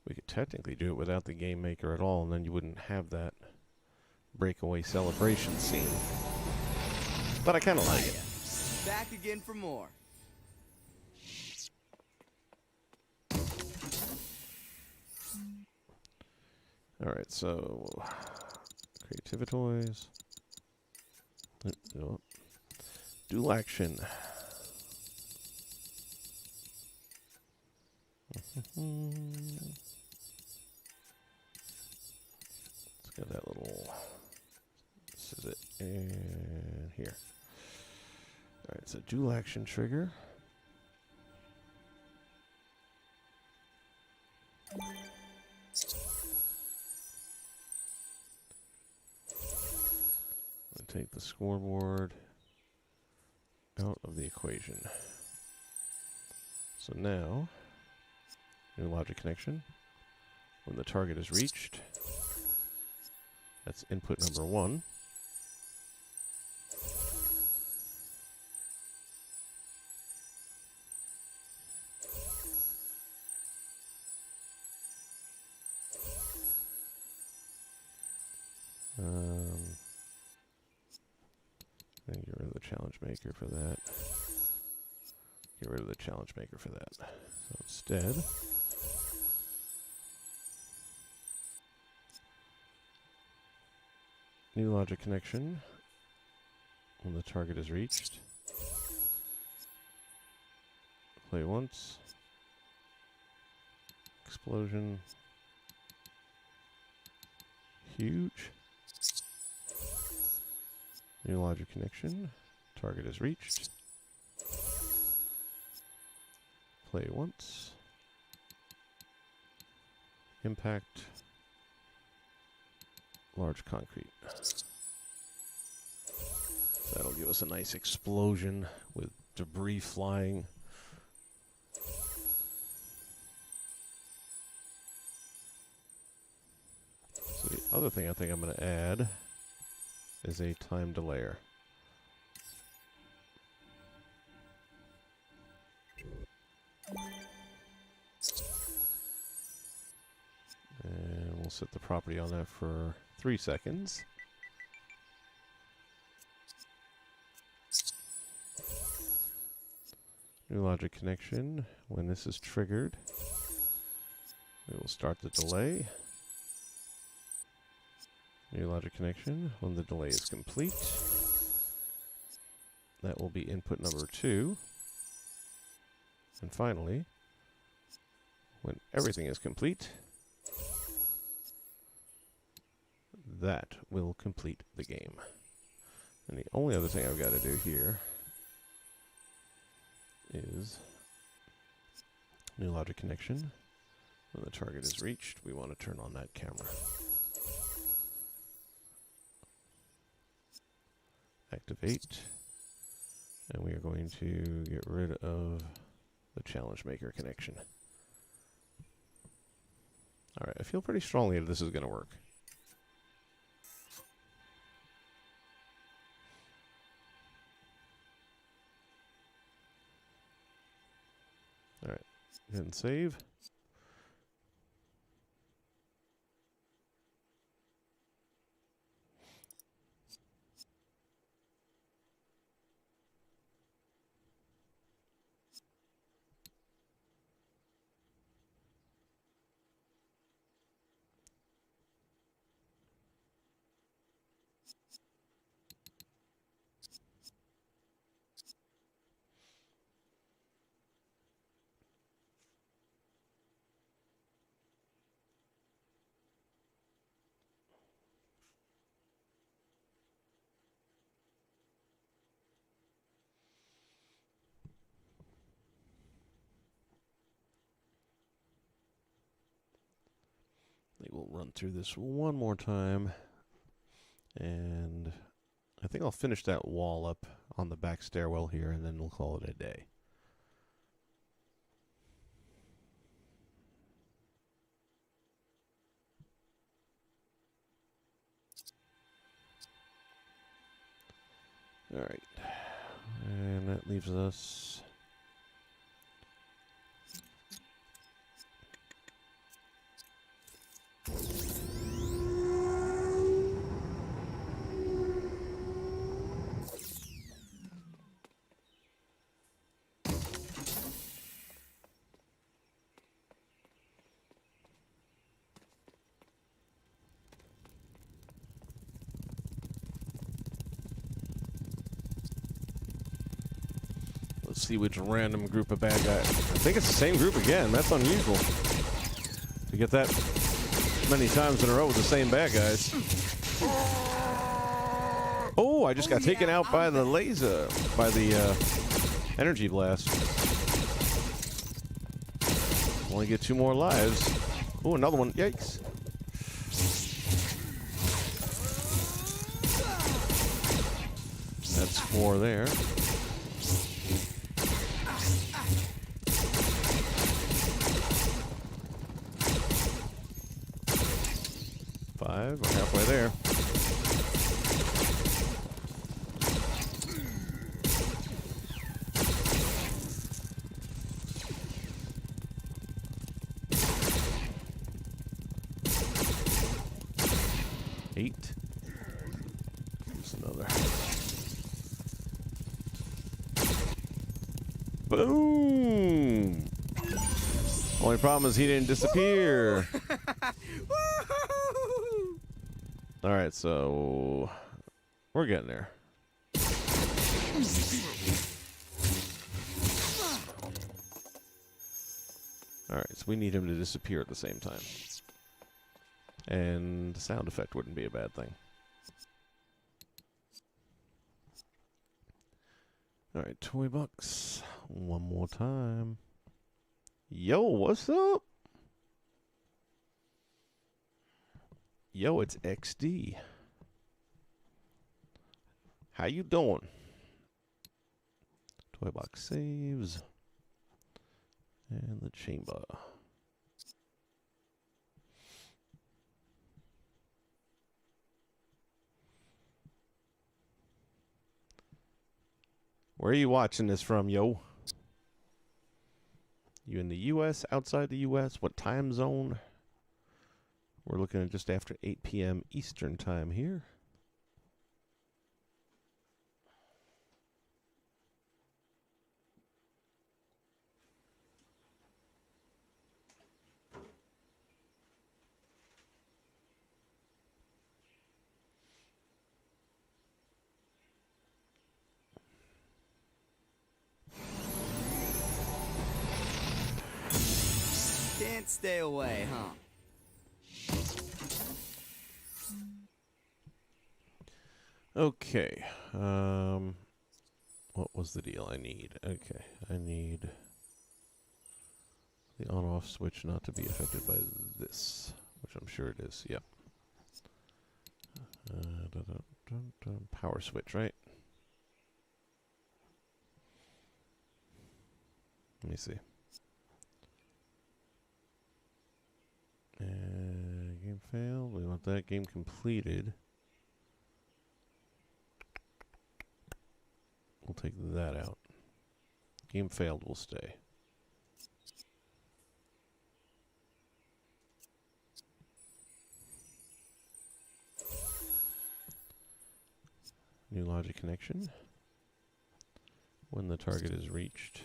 We could technically do it without the game maker at all, and then you wouldn't have that breakaway celebration scene. But I kind of like it. Back again for more. Alright, so creativity toys. Go up. Dual action. Let's get that little. This is it. And here. Alright, so dual action trigger. Take the scoreboard out of the equation. So now, new logic connection. When the target is reached, that's input number 1. And get rid of the challenge maker for that. Get rid of the challenge maker for that. So instead, new logic connection. When the target is reached, play once. Explosion. Huge. New logic connection. Target is reached. Play once. Impact. Large concrete. So that'll give us a nice explosion with debris flying. So the other thing I think I'm going to add is a time delayer. And we'll set the property on that for 3 seconds. New logic connection. When this is triggered, we will start the delay. New logic connection. When the delay is complete, that will be input number 2. And finally, when everything is complete, that will complete the game. And the only other thing I've got to do here is new logic connection. When the target is reached, we want to turn on that camera. Activate. And we are going to get rid of the challenge maker connection. Alright, I feel pretty strongly that this is going to work. Alright, hit and save. We'll run through this one more time, and I think I'll finish that wall up on the back stairwell here, and then we'll call it a day. All right, and that leaves us let's see which random group of bad guys. I think it's the same group again. That's unusual to get that many times in a row with the same bad guys. Oh, I just got taken out by the laser, by the energy blast. Only get 2 more lives. Oh, another one. Yikes. That's 4 there. We're halfway there. Eight. Here's another. Boom! Only problem is he didn't disappear. All right, so we're getting there. All right, so we need him to disappear at the same time. And the sound effect wouldn't be a bad thing. All right, toy box. One more time. Yo, what's up? Yo, it's XD. How you doing? Toy box saves. And the chamber. Where are you watching this from, yo? You in the U.S., outside the U.S., what time zone? We're looking at just after 8 p.m. Eastern time here. Can't stay away, huh? Okay. what was the deal I need? Okay, I need the on-off switch not to be affected by this, which I'm sure it is. Yep. Power switch, right? Let me see. Game failed. We want that game completed. We'll take that out. Game failed will stay. New logic connection. When the target is reached.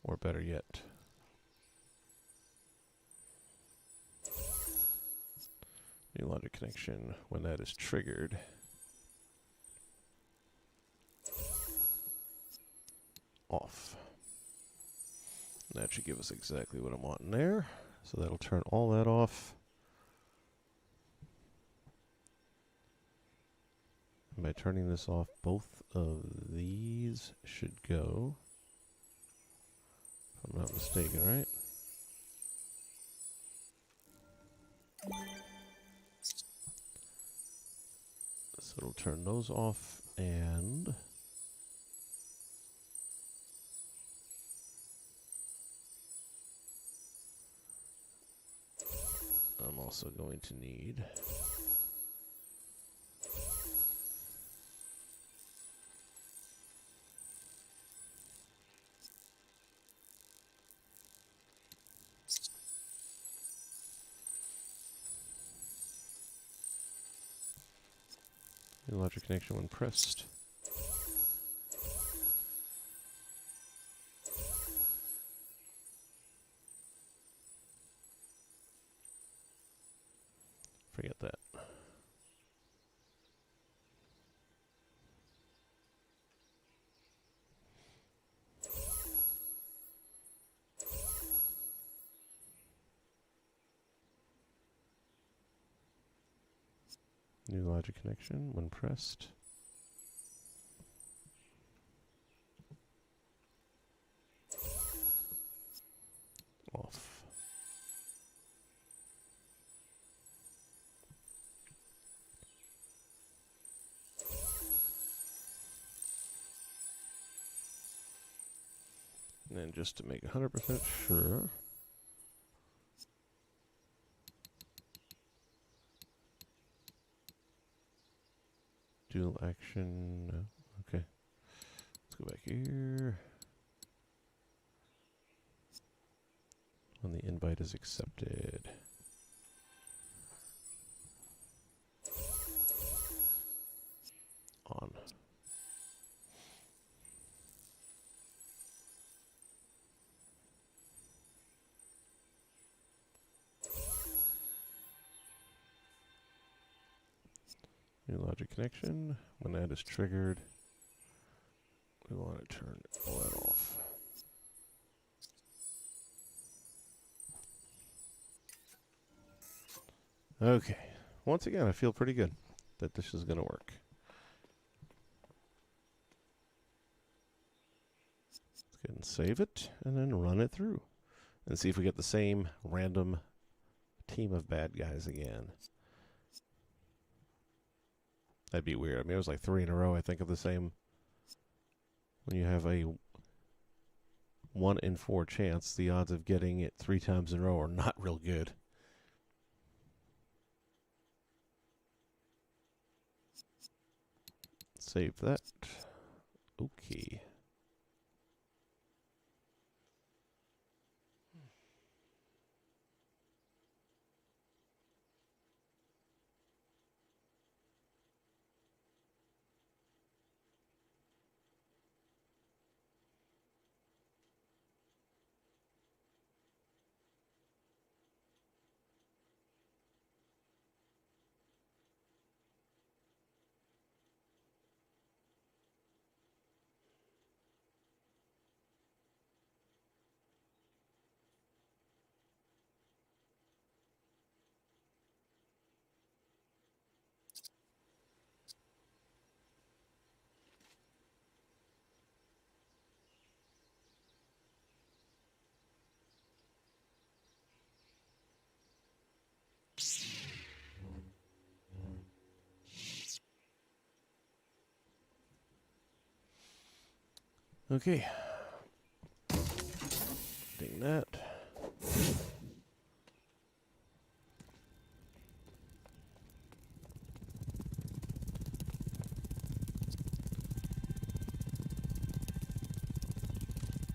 Or better yet. New logic connection when that is triggered. Off. And that should give us exactly what I'm wanting there. So that'll turn all that off. And by turning this off, both of these should go. If I'm not mistaken, right? So it'll turn those off, and I'm also going to need new logic connection when pressed. Forget that. New logic connection when pressed. Off. And then just to make 100% sure, dual action. No. Okay. Let's go back here. When the invite is accepted. On. New logic connection. When that is triggered, we want to turn all that off. Okay. Once again, I feel pretty good that this is going to work. Let's go ahead and save it and then run it through and see if we get the same random team of bad guys again. That'd be weird. I mean, it was like 3 in a row, I think, of the same. When you have a 1 in 4 chance, the odds of getting it 3 times in a row are not real good. Save that. Okay. Okay. Ding that.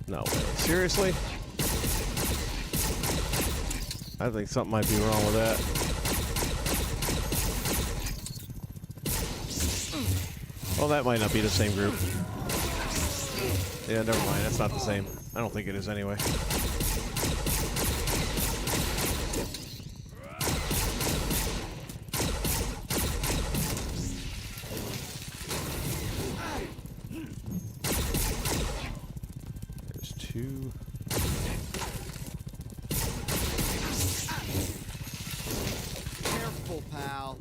No way. Seriously? I think something might be wrong with that. Well, that might not be the same group. Yeah, never mind. That's not the same. I don't think it is anyway. There's two. Careful, pal.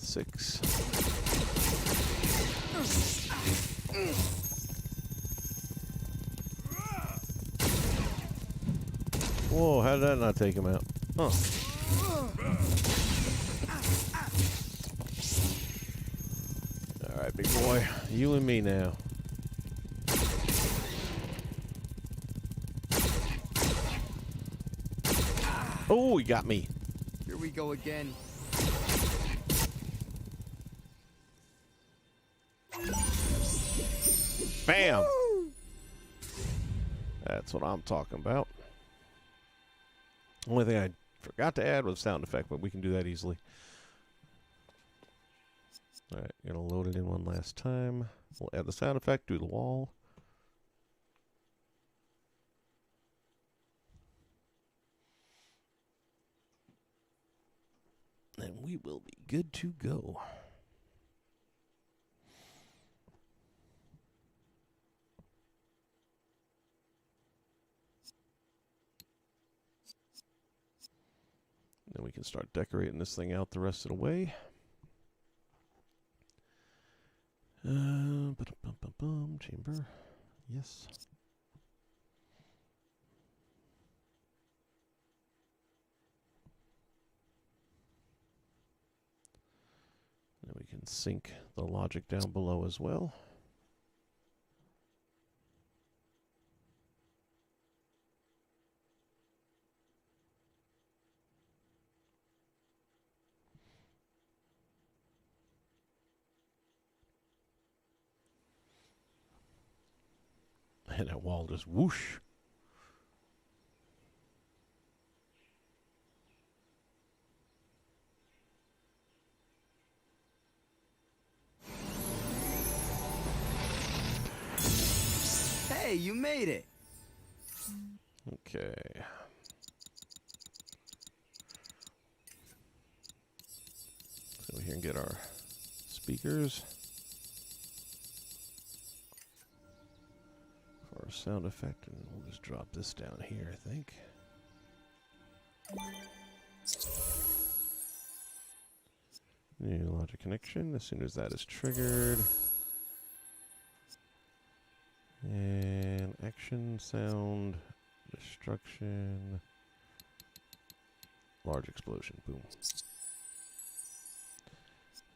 Six. Whoa, how did that not take him out? Huh. Alright, big boy. You and me now. Oh, he got me. Here we go again. Bam! That's what I'm talking about. Only thing I forgot to add was sound effect, but we can do that easily. Alright, gonna load it in one last time. We'll add the sound effect, do the wall. And we will be good to go. Then we can start decorating this thing out the rest of the way. Chamber. Yes. Then we can sync the logic down below as well. And that wall just whoosh. Hey, you made it. Okay. So we here and get our speakers. For our sound effect, and we'll just drop this down here, I think. New logic connection. As soon as that is triggered. And action, sound, destruction, large explosion, boom.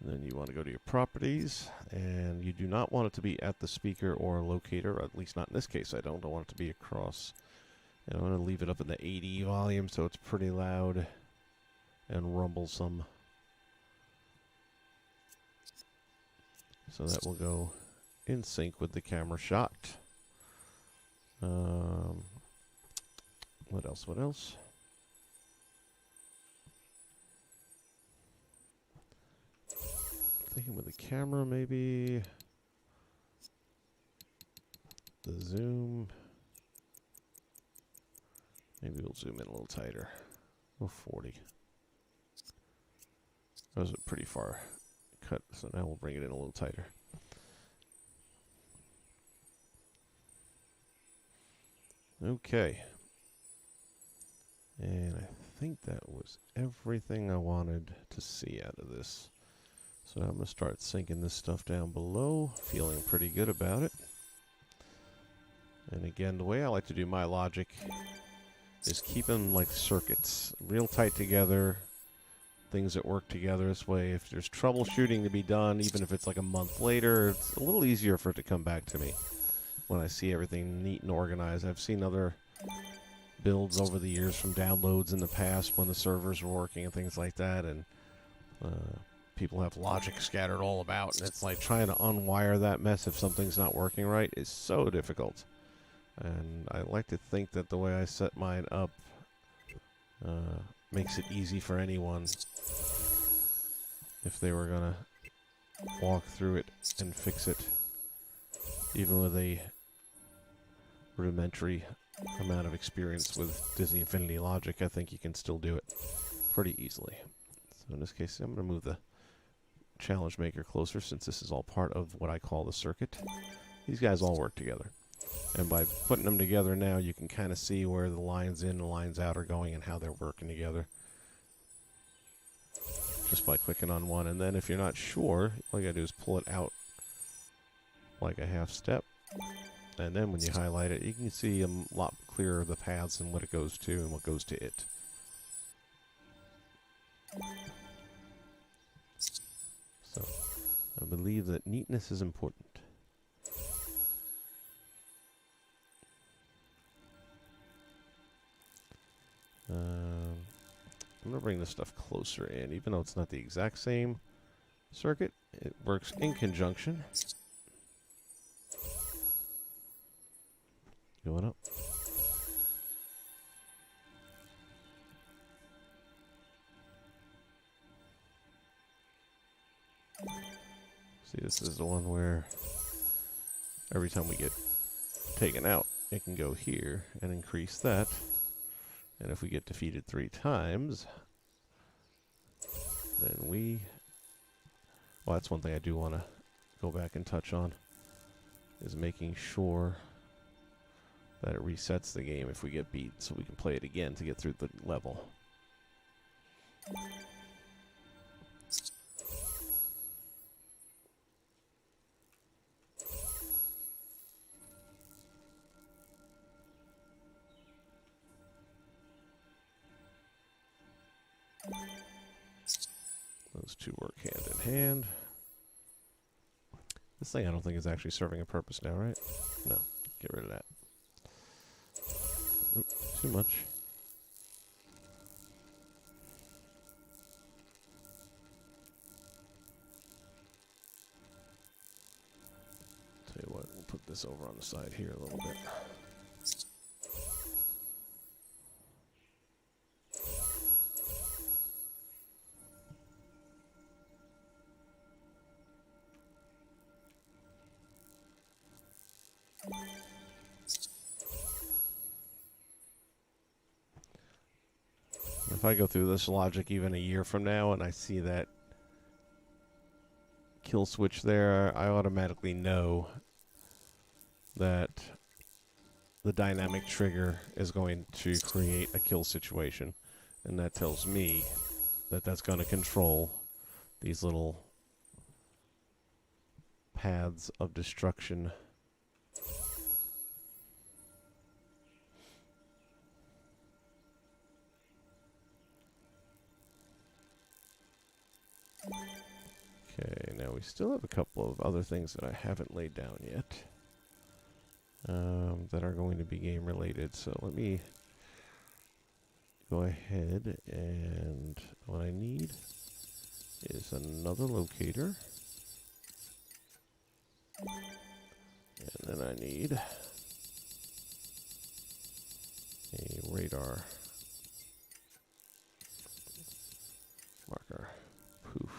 And then you want to go to your properties, and you do not want it to be at the speaker or locator, or at least not in this case. I don't want it to be across. And I'm going to leave it up in the 80 volume so it's pretty loud and rumblesome. So that will go in sync with the camera shot. What else? What else? Thinking with the camera, maybe the zoom. Maybe we'll zoom in a little tighter. Oh, 40. That was a pretty far cut, so now we'll bring it in a little tighter. Okay. And I think that was everything I wanted to see out of this. So I'm going to start sinking this stuff down below, feeling pretty good about it. And again, the way I like to do my logic is keep them like circuits, real tight together, things that work together this way. If there's troubleshooting to be done, even if it's like a month later, it's a little easier for it to come back to me when I see everything neat and organized. I've seen other builds over the years from downloads in the past when the servers were working and things like that, and people have logic scattered all about, and it's like trying to unwire that mess if something's not working right is so difficult. And I like to think that the way I set mine up makes it easy for anyone if they were gonna walk through it and fix it, even with a rudimentary amount of experience with Disney Infinity Logic. I think you can still do it pretty easily. So in this case, I'm going to move the challenge maker closer, since this is all part of what I call the circuit. These guys all work together. And by putting them together now, you can kind of see where the lines in and the lines out are going and how they're working together. Just by clicking on one. And then if you're not sure, all you got to do is pull it out like a half step. And then when you highlight it, you can see a lot clearer the paths and what it goes to and what goes to it. So, I believe that neatness is important. I'm going to bring this stuff closer in, even though it's not the exact same circuit. It works in conjunction. Going up. See, this is the one where every time we get taken out, it can go here and increase that. And if we get defeated 3 times, then we... Well, that's one thing I do want to go back and touch on, is making sure that it resets the game if we get beat, so we can play it again to get through the level. Those two work hand in hand. This thing I don't think is actually serving a purpose now, right? No. Get rid of that. Oop, too much. Tell you what, we'll put this over on the side here a little bit. If I go through this logic even a year from now and I see that kill switch there, I automatically know that the dynamic trigger is going to create a kill situation. And that tells me that that's going to control these little paths of destruction. Okay, now we still have a couple of other things that I haven't laid down yet that are going to be game related. So let me go ahead, and what I need is another locator. And then I need a radar marker. Poof.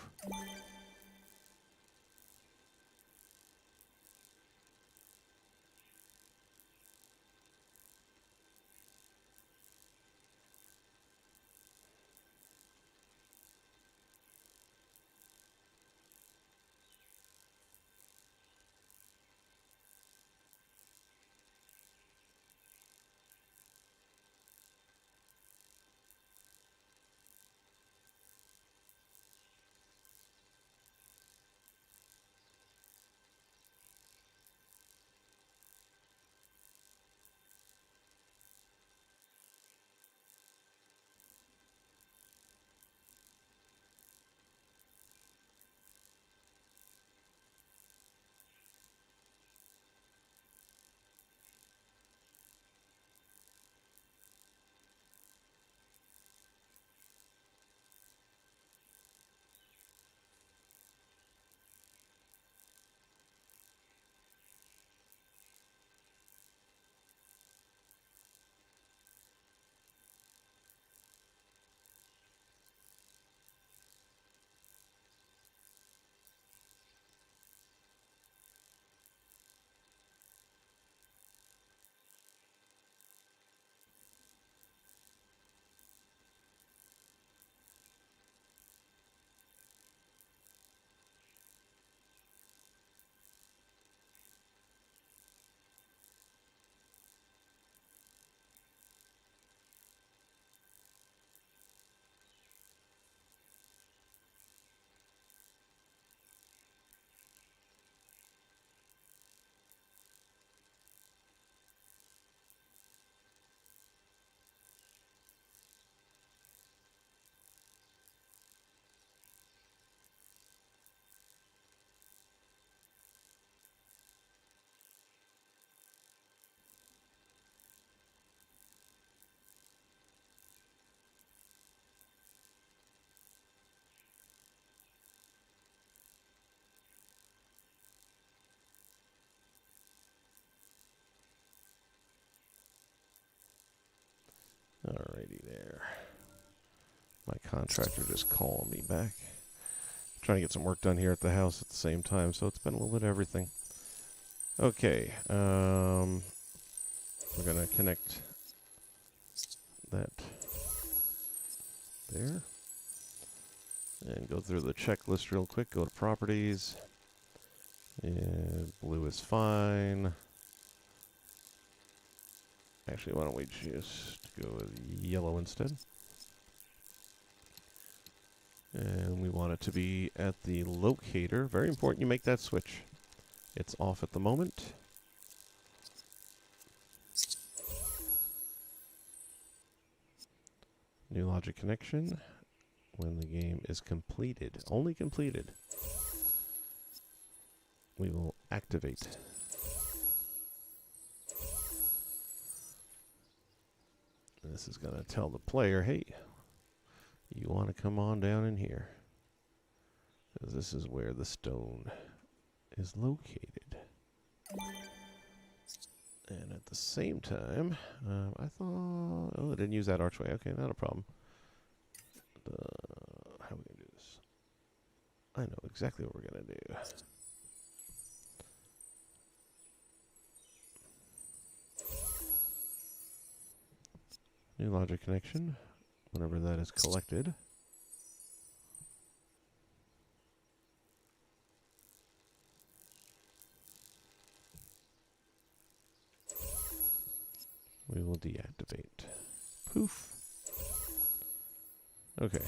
Alrighty there. My contractor just calling me back. Trying to get some work done here at the house at the same time, so it's been a little bit of everything. Okay, we're gonna connect that there. And go through the checklist real quick. Go to properties. And blue is fine. Actually, why don't we just go with yellow instead? And we want it to be at the locator. Very important you make that switch. It's off at the moment. New logic connection. When the game is completed, only completed, we will activate. And this is going to tell the player, hey, you want to come on down in here. Because this is where the stone is located. And at the same time, I thought, oh, I didn't use that archway. Okay, not a problem. How are we going to do this? I know exactly what we're going to do. New logic connection. Whenever that is collected, we will deactivate. Poof. Okay.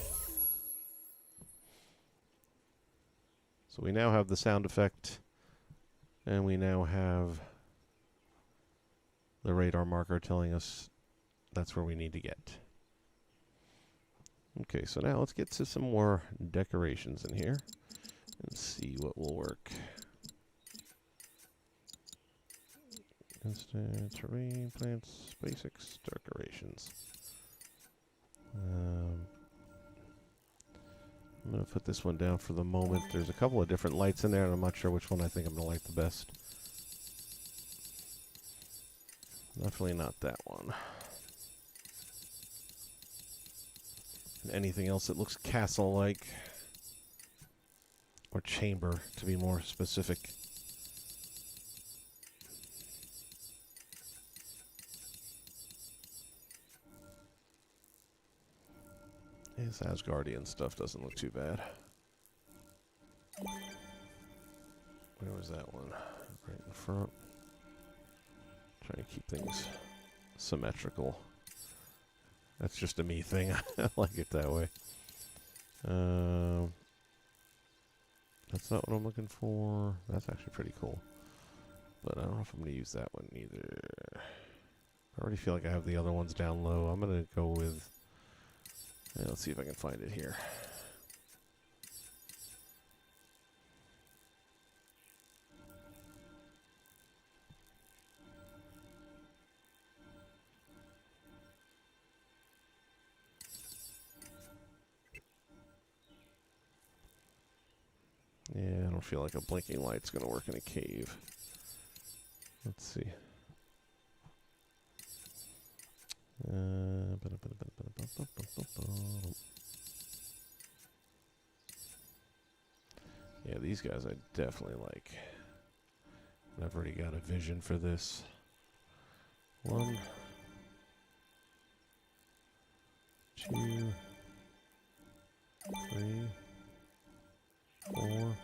So we now have the sound effect, and we now have the radar marker telling us that's where we need to get. Okay, so now let's get to some more decorations in here and see what will work. Instant terrain, plants, basics, decorations. I'm going to put this one down for the moment. There's a couple of different lights in there, and I'm not sure which one I think I'm going to like the best. Definitely not that one. And anything else that looks castle-like, or chamber, to be more specific. This Asgardian stuff doesn't look too bad. Where was that one? Right in front. Trying to keep things symmetrical. That's just a me thing. I like it that way. That's not what I'm looking for. That's actually pretty cool. But I don't know if I'm going to use that one either. I already feel like I have the other ones down low. I'm going to go with... Yeah, let's see if I can find it here. Yeah, I don't feel like a blinking light's going to work in a cave. Let's see. Yeah, these guys I definitely like. I've already got a vision for this. 1, 2, 3, 4,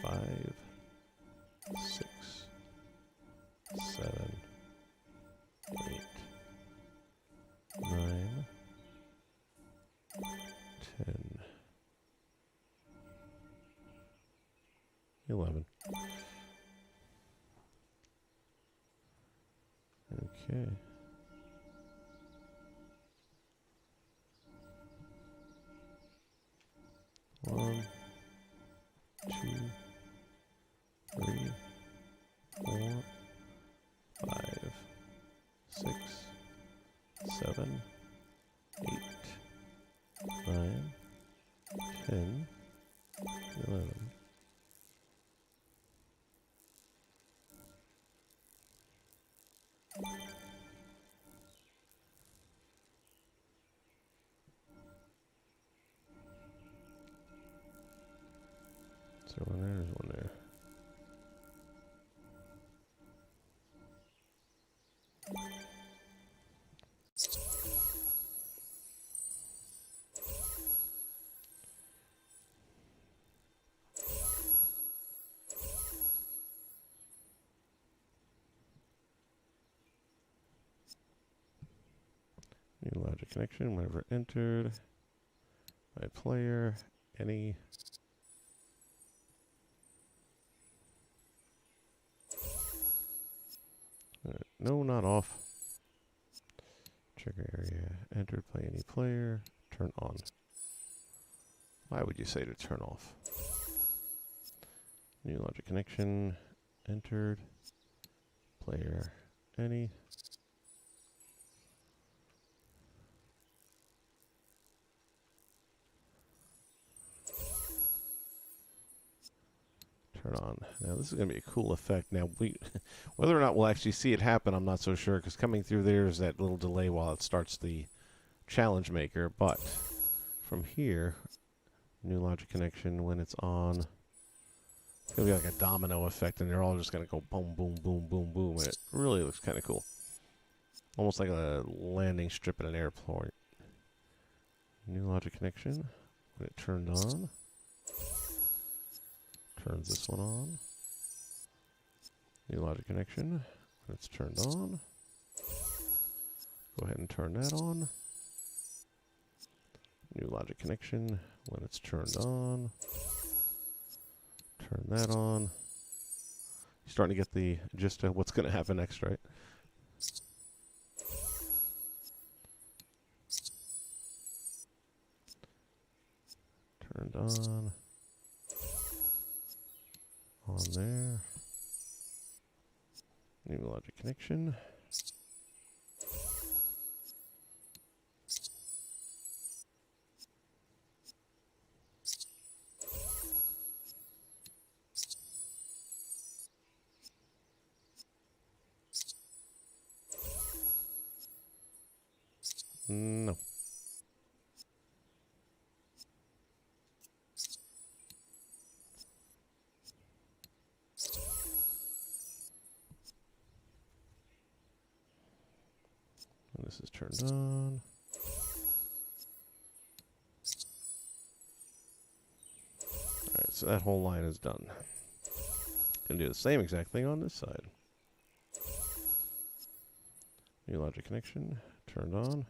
5, 6, 7, 8, 9, 10, 11. Okay. One, 2, 3, 4, 5, 6, 7, 8, 9, 10, 11. Is there one there? There's one there. New logic connection, whenever entered by player, any. No, not off. Trigger area, entered by any player, turn on. Why would you say to turn off? New logic connection, entered, player, any. Turn on. Now this is going to be a cool effect. Now whether or not we'll actually see it happen, I'm not so sure, because coming through there is that little delay while it starts the challenge maker. But from here, new logic connection, when it's on, it's going to be like a domino effect, and they're all just going to go boom, boom, boom, boom, boom, and it really looks kind of cool. Almost like a landing strip at an airport. New logic connection, when it turned on. Turns this one on. New logic connection. When it's turned on. Go ahead and turn that on. New logic connection. When it's turned on. Turn that on. You're starting to get the gist of what's going to happen next, right? Turned on. On there. New logic connection. No. This is turned on. Alright, so that whole line is done. Gonna do the same exact thing on this side. New logic connection, turned on.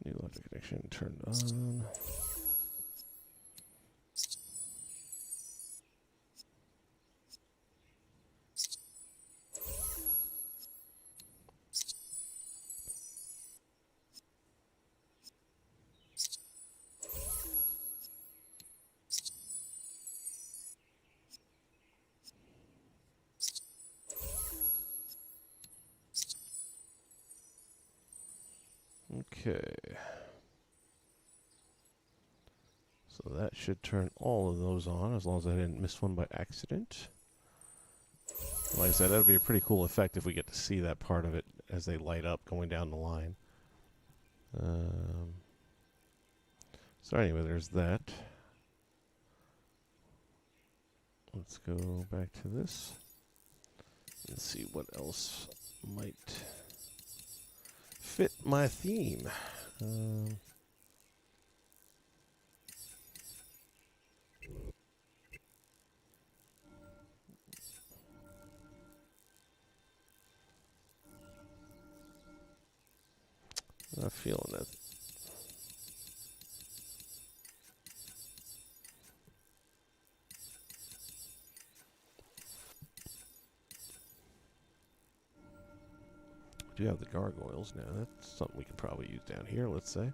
New logic connection turned on. Okay. So that should turn all of those on, as long as I didn't miss one by accident. Like I said, that would be a pretty cool effect if we get to see that part of it as they light up going down the line. So anyway, there's that. Let's go back to this and see what else might fit my theme. Not feeling it. We do have the gargoyles now. That's something we can probably use down here, let's say.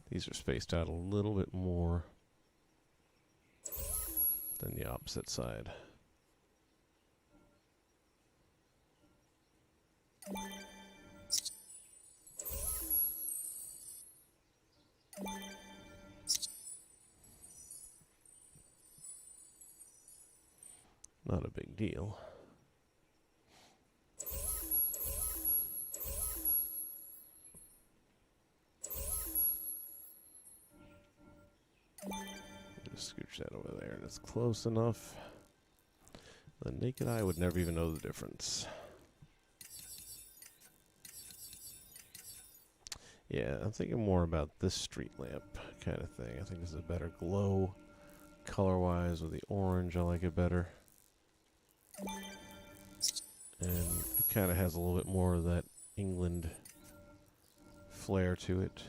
These are spaced out a little bit more than the opposite side. Not a big deal. Just scooch that over there, and it's close enough. The naked eye would never even know the difference. Yeah, I'm thinking more about this street lamp kind of thing. I think this is a better glow color-wise with the orange. I like it better. And it kind of has a little bit more of that England flair to it.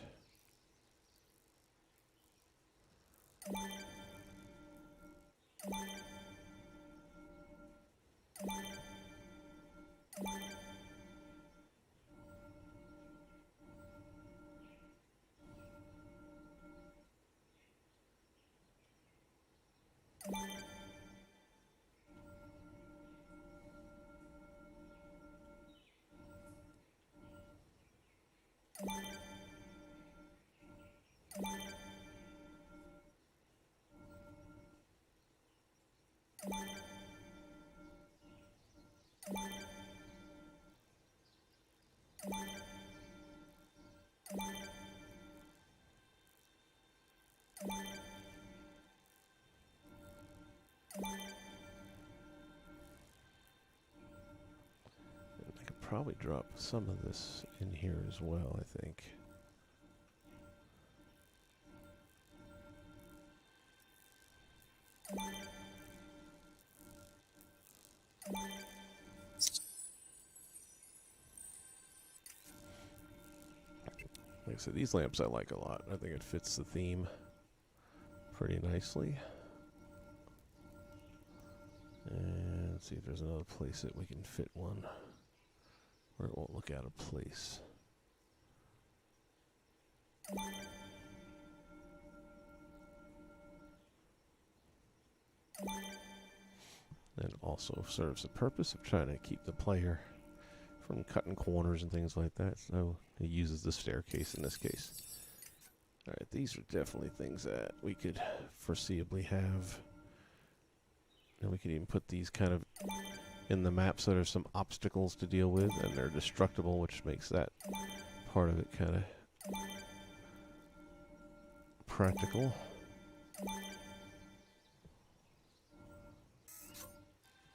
I could probably drop some of this in here as well, I think. Like I said, these lamps I like a lot. I think it fits the theme pretty nicely. And let's see if there's another place that we can fit one where it won't look out of place. And also serves the purpose of trying to keep the player from cutting corners and things like that. So it uses the staircase in this case. Alright, these are definitely things that we could foreseeably have. And we could even put these kind of in the map so there's some obstacles to deal with, and they're destructible, which makes that part of it kind of practical.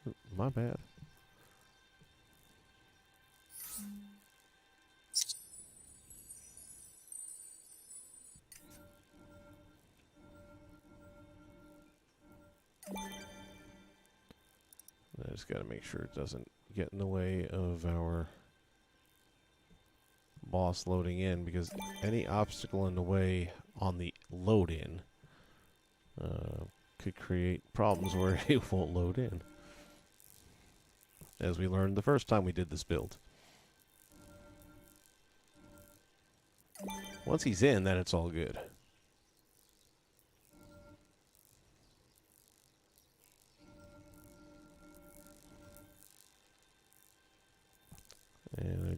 Ooh, my bad. I just got to make sure it doesn't get in the way of our boss loading in, because any obstacle in the way on the load in could create problems where it won't load in, as we learned the first time we did this build. Once he's in, then it's all good.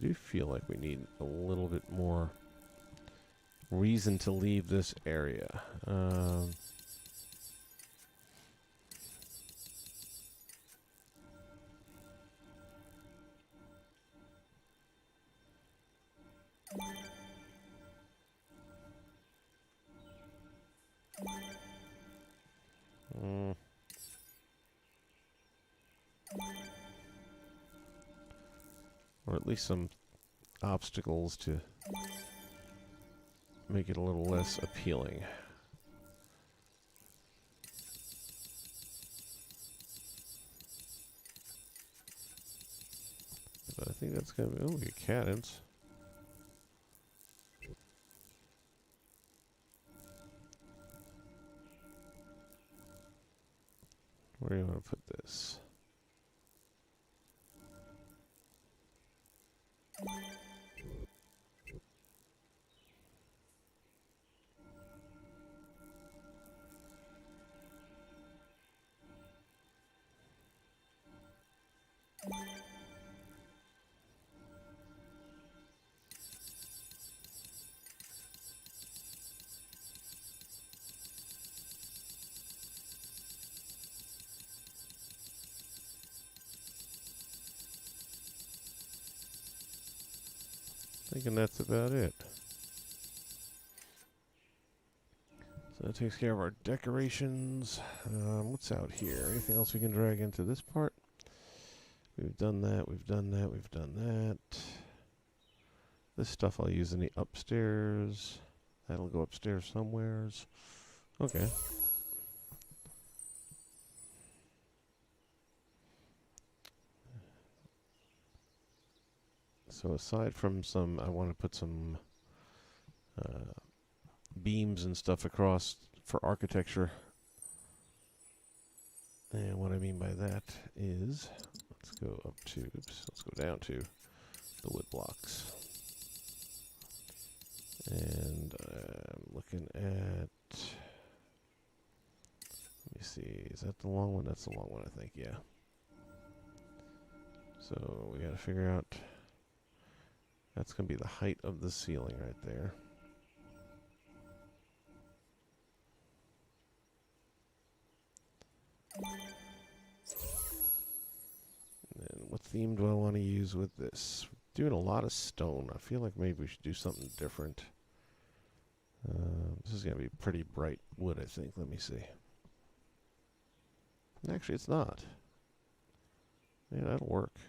do feel like we need a little bit more reason to leave this area. Or at least some obstacles to make it a little less appealing. But I think that's gonna be, oh, we get cannons. Where do you want to put this? Thinking that's about it. So that takes care of our decorations. What's out here? Anything else we can drag into this part? We've done that, we've done that, we've done that. This stuff I'll use in the upstairs. That'll go upstairs somewheres. Okay. So aside from some, I want to put some beams and stuff across for architecture. And what I mean by that is, let's go up to, oops, let's go down to the wood blocks. And I'm looking at, let me see, is that the long one? That's the long one, I think, yeah. So we got to figure out, that's going to be the height of the ceiling right there. And then what theme do I want to use with this? Doing a lot of stone. I feel like maybe we should do something different. This is going to be pretty bright wood, I think. Let me see. Actually, it's not. Yeah, that'll work.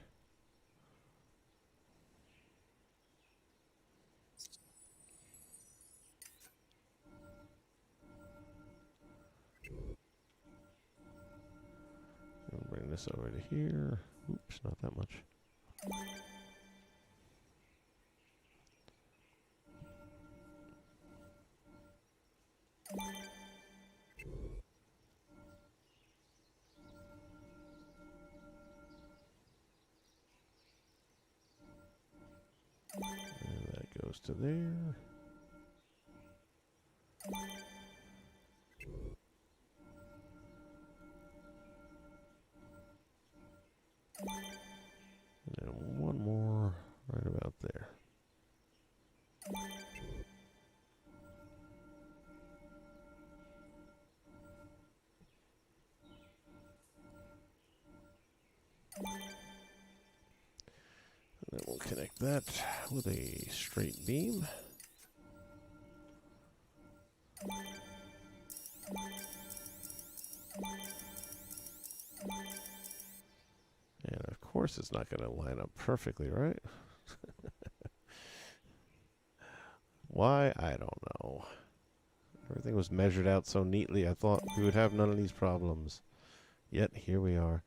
I'll bring this over to here. Oops, not that much. And that goes to there. And one more right about there. And then we'll connect that with a straight beam. And of course it's not going to line up perfectly, right? Why? I don't know. Everything was measured out so neatly, I thought we would have none of these problems. Yet, here we are.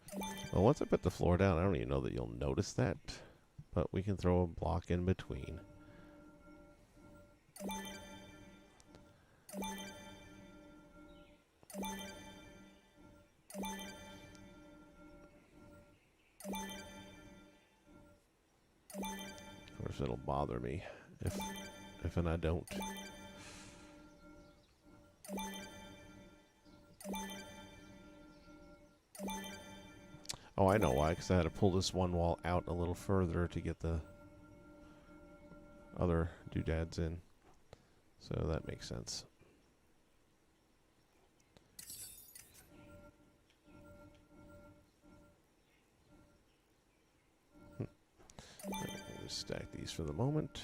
Well, once I put the floor down, I don't even know that you'll notice that. But we can throw a block in between. Of course, it'll bother me if and I don't. Oh, I know why, because I had to pull this one wall out a little further to get the other doodads in. So that makes sense. I'll just stack these for the moment.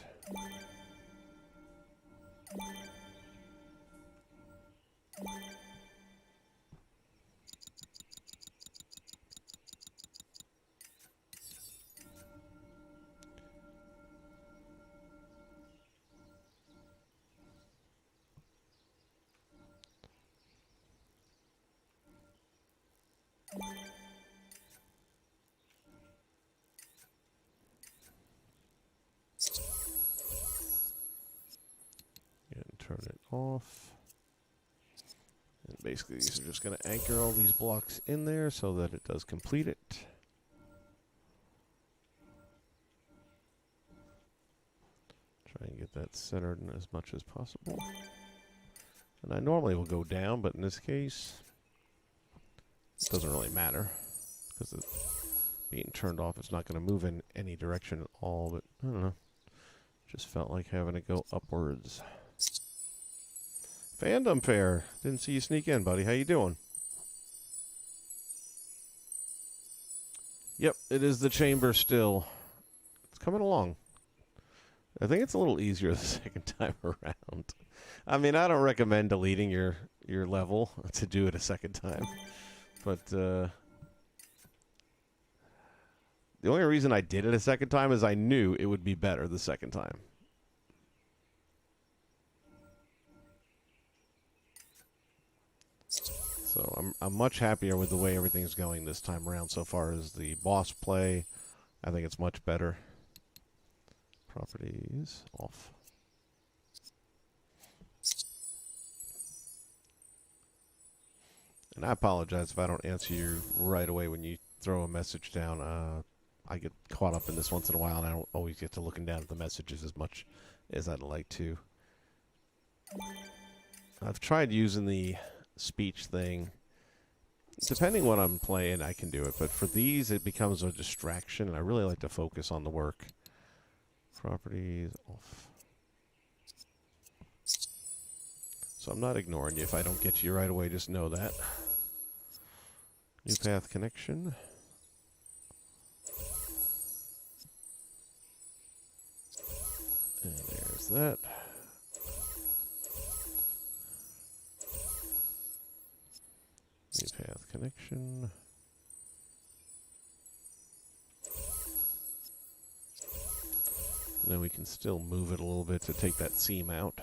And turn it off. And basically these are just going to anchor all these blocks in there so that it does complete it. Try and get that centered in as much as possible. And I normally will go down, but in this case, it doesn't really matter. Because it's being turned off, it's not going to move in any direction at all, but I don't know. Just felt like having to go upwards. Fandom Fair. Didn't see you sneak in, buddy. How you doing? Yep, it is the chamber still. It's coming along. I think it's a little easier the second time around. I mean, I don't recommend deleting your level to do it a second time. But the only reason I did it a second time is I knew it would be better the second time. So I'm much happier with the way everything's going this time around so far as the boss play. I think it's much better. Properties off. And I apologize if I don't answer you right away when you throw a message down. I get caught up in this once in a while, and I don't always get to looking down at the messages as much as I'd like to. I've tried using the speech thing. Depending what I'm playing, I can do it. But for these, it becomes a distraction, and I really like to focus on the work. Properties off. So I'm not ignoring you. If I don't get to you right away, just know that. New path connection. And there's that. New path connection. Then we can still move it a little bit to take that seam out.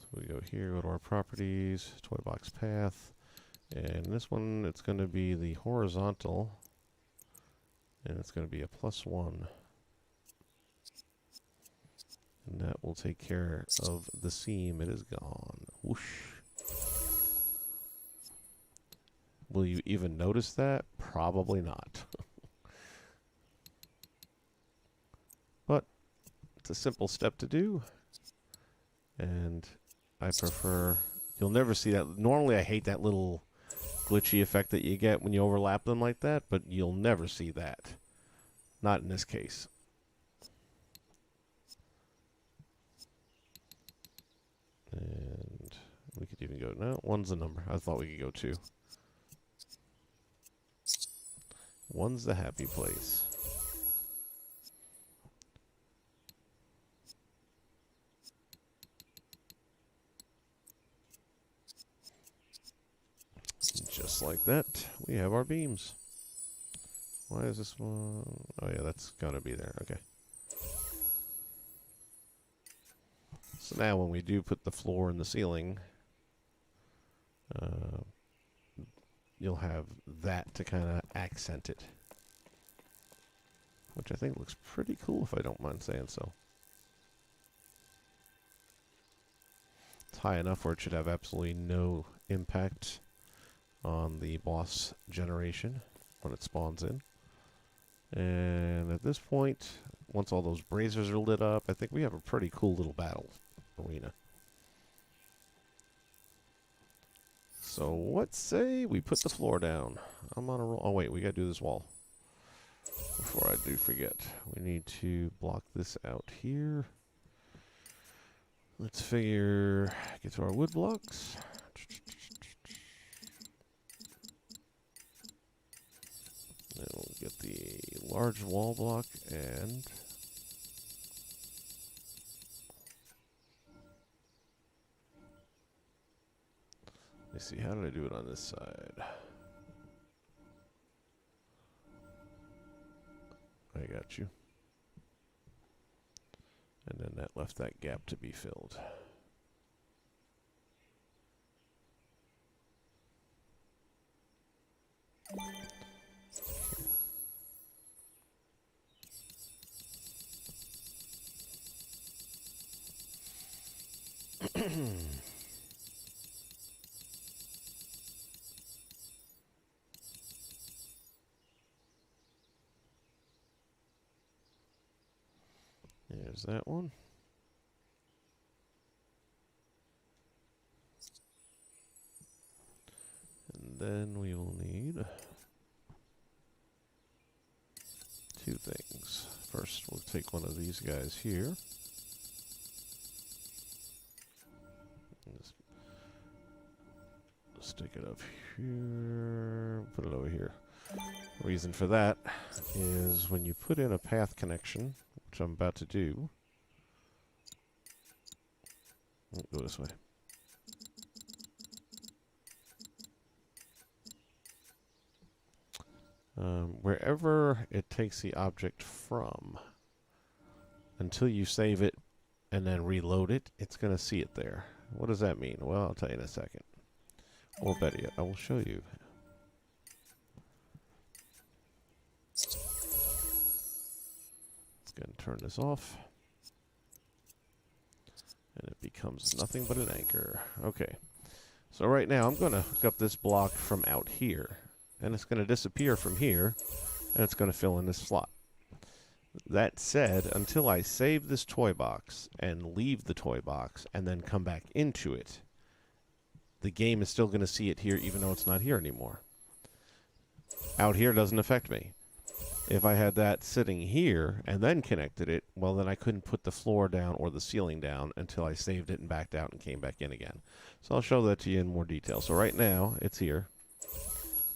So we go here, go to our properties, toy box path, and this one it's going to be the horizontal. And it's going to be a +1. And that will take care of the seam. It is gone. Whoosh. Will you even notice that? Probably not. But it's a simple step to do. And I prefer... You'll never see that. Normally I hate that little glitchy effect that you get when you overlap them like that, but you'll never see that. Not in this case. And we could even go, no, 1's the number. I thought we could go 2. 1's the happy place. Just like that, we have our beams. Why is this one? Oh yeah, that's gotta be there. Okay. So now when we do put the floor and the ceiling, you'll have that to kind of accent it. Which I think looks pretty cool if I don't mind saying so. It's high enough where it should have absolutely no impact on the boss generation when it spawns in. And at this point, once all those braziers are lit up, I think we have a pretty cool little battle arena. So what say we put the floor down? I'm on a roll. Oh, wait, we got to do this wall. Before I do forget, we need to block this out here. Let's figure, get to our wood blocks. And we'll get the large wall block and let me see, how did I do it on this side? I got you. And then that left that gap to be filled. There's that one. And then we will need two things. First, we'll take one of these guys here. Just stick it up here. Put it over here. Reason for that is when you put in a path connection, which I'm about to do. Go this way. Wherever it takes the object from, until you save it and then reload it, it's going to see it there. What does that mean? Well, I'll tell you in a second. Or better yet, I will show you. Let's go ahead and turn this off. And it becomes nothing but an anchor. Okay. So right now, I'm going to hook up this block from out here. And it's going to disappear from here. And it's going to fill in this slot. That said, until I save this toy box and leave the toy box and then come back into it, the game is still going to see it here even though it's not here anymore. Out here doesn't affect me. If I had that sitting here and then connected it, well, then I couldn't put the floor down or the ceiling down until I saved it and backed out and came back in again. So I'll show that to you in more detail. So right now, it's here.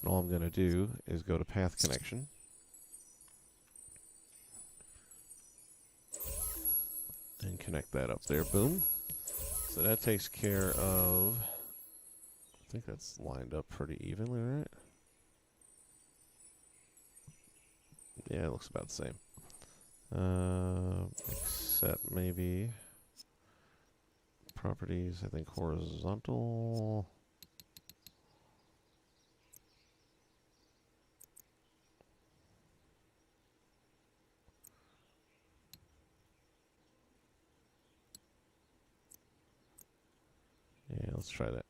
And all I'm going to do is go to Path Connection. And connect that up there. Boom. So that takes care of... I think that's lined up pretty evenly, right? Yeah, it looks about the same. Except maybe properties, I think horizontal. Yeah, let's try that.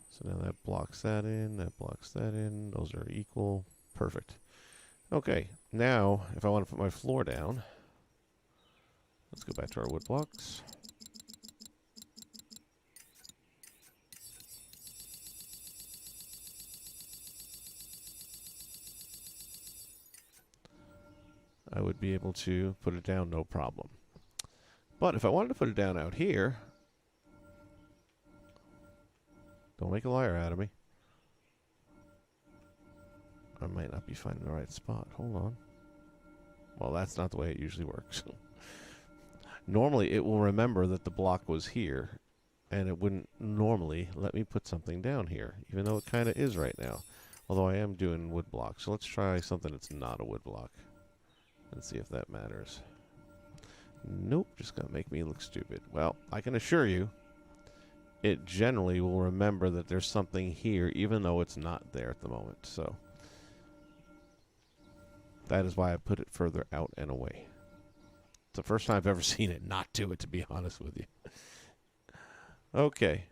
So now that blocks that in, that blocks that in. Those are equal. Perfect. Okay, now if I want to put my floor down, let's go back to our wood blocks. I would be able to put it down no problem. But if I wanted to put it down out here, don't make a liar out of me. I might not be finding the right spot. Hold on. Well, that's not the way it usually works. Normally, it will remember that the block was here, and it wouldn't normally let me put something down here, even though it kind of is right now. Although I am doing wood blocks. So let's try something that's not a wood block and see if that matters. Nope, just going to make me look stupid. Well, I can assure you, it generally will remember that there's something here, even though it's not there at the moment. So that is why I put it further out and away. It's the first time I've ever seen it not do it, to be honest with you. Okay.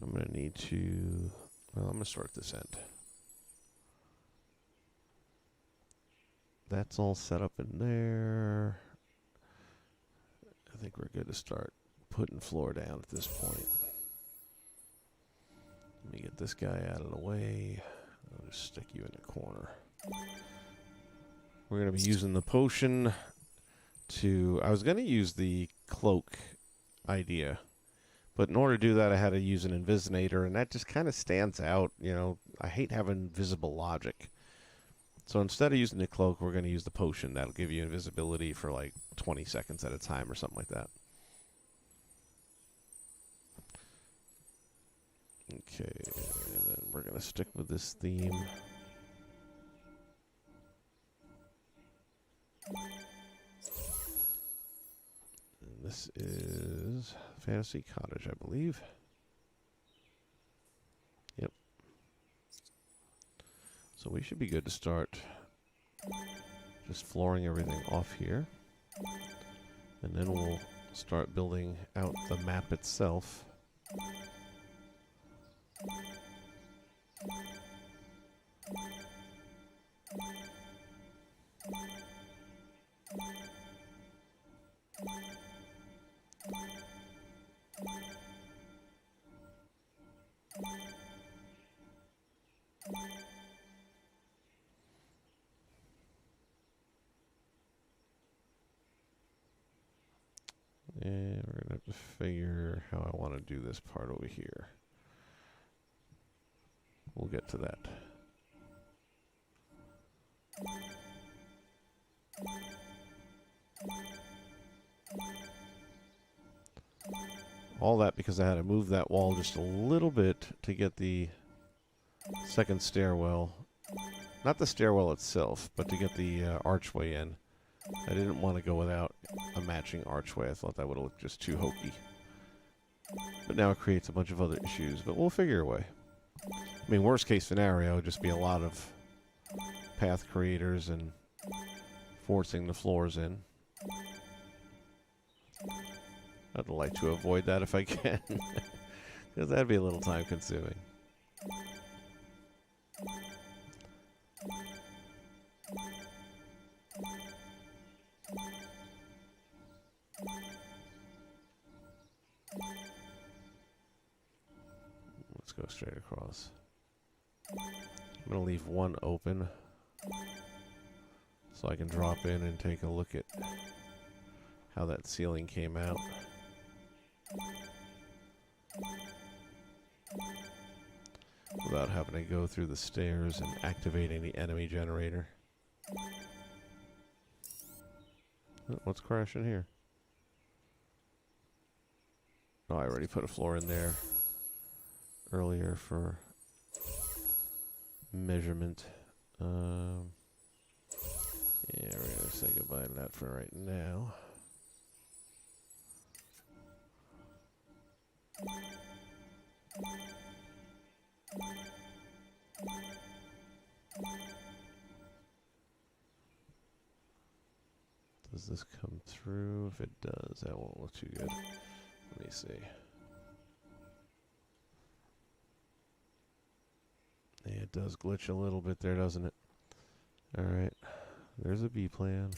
I'm going to need to... Well, I'm going to start at this end. That's all set up in there. I think we're good to start putting floor down at this point. Let me get this guy out of the way. I'll just stick you in the corner. We're going to be using the potion to... I was going to use the cloak idea, but in order to do that, I had to use an Invisinator, and that just kind of stands out. You know, I hate having visible logic. So instead of using the cloak, we're going to use the potion. That'll give you invisibility for like 20 seconds at a time or something like that. Okay, and then we're going to stick with this theme. And this is Fantasy Cottage, I believe. Yep. So we should be good to start just flooring everything off here. And then we'll start building out the map itself. And we're going to have to figure how I want to do this part over here. We'll get to that. All that because I had to move that wall just a little bit to get the second stairwell. Not the stairwell itself, but to get the archway in. I didn't want to go without a matching archway. I thought that would have looked just too hokey. But now it creates a bunch of other issues, but we'll figure a way. I mean, worst case scenario would just be a lot of path creators and forcing the floors in. I'd like to avoid that if I can, because that'd be a little time consuming. Let's go straight across. I'm going to leave one open so I can drop in and take a look at how that ceiling came out. Without having to go through the stairs and activating the enemy generator. Oh, what's crashing here? Oh, I already put a floor in there earlier for measurement. Yeah, we're going to say goodbye to that for right now. Does this come through? If it does, that won't look too good. Let me see. Yeah, it does glitch a little bit there, doesn't it? Alright. There's a B plan.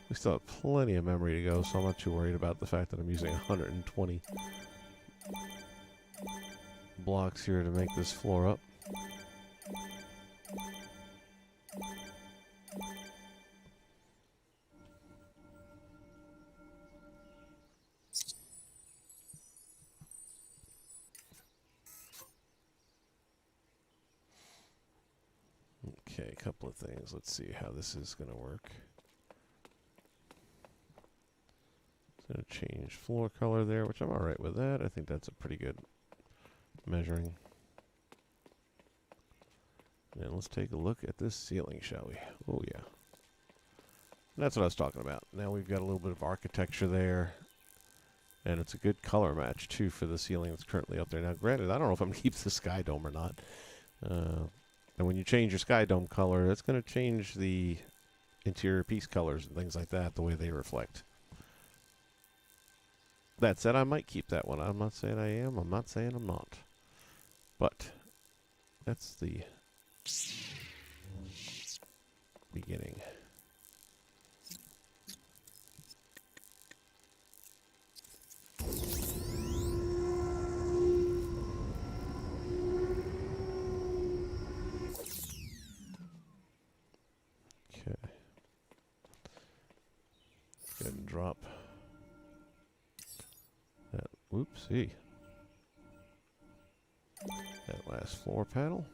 We still have plenty of memory to go, so I'm not too worried about the fact that I'm using 120 blocks here to make this floor up. Okay, a couple of things. Let's see how this is going to work. Gonna change floor color there, which I'm alright with that. I think that's a pretty good measuring. And let's take a look at this ceiling, shall we? Oh yeah. That's what I was talking about. Now we've got a little bit of architecture there. And it's a good color match, too, for the ceiling that's currently up there. Now, granted, I don't know if I'm going to keep the sky dome or not. And when you change your sky dome color, that's going to change the interior piece colors and things like that, the way they reflect. That said, I might keep that one. I'm not saying I am. I'm not saying I'm not. But that's the beginning. Okay. Go ahead and drop that. Whoopsie. That last floor panel.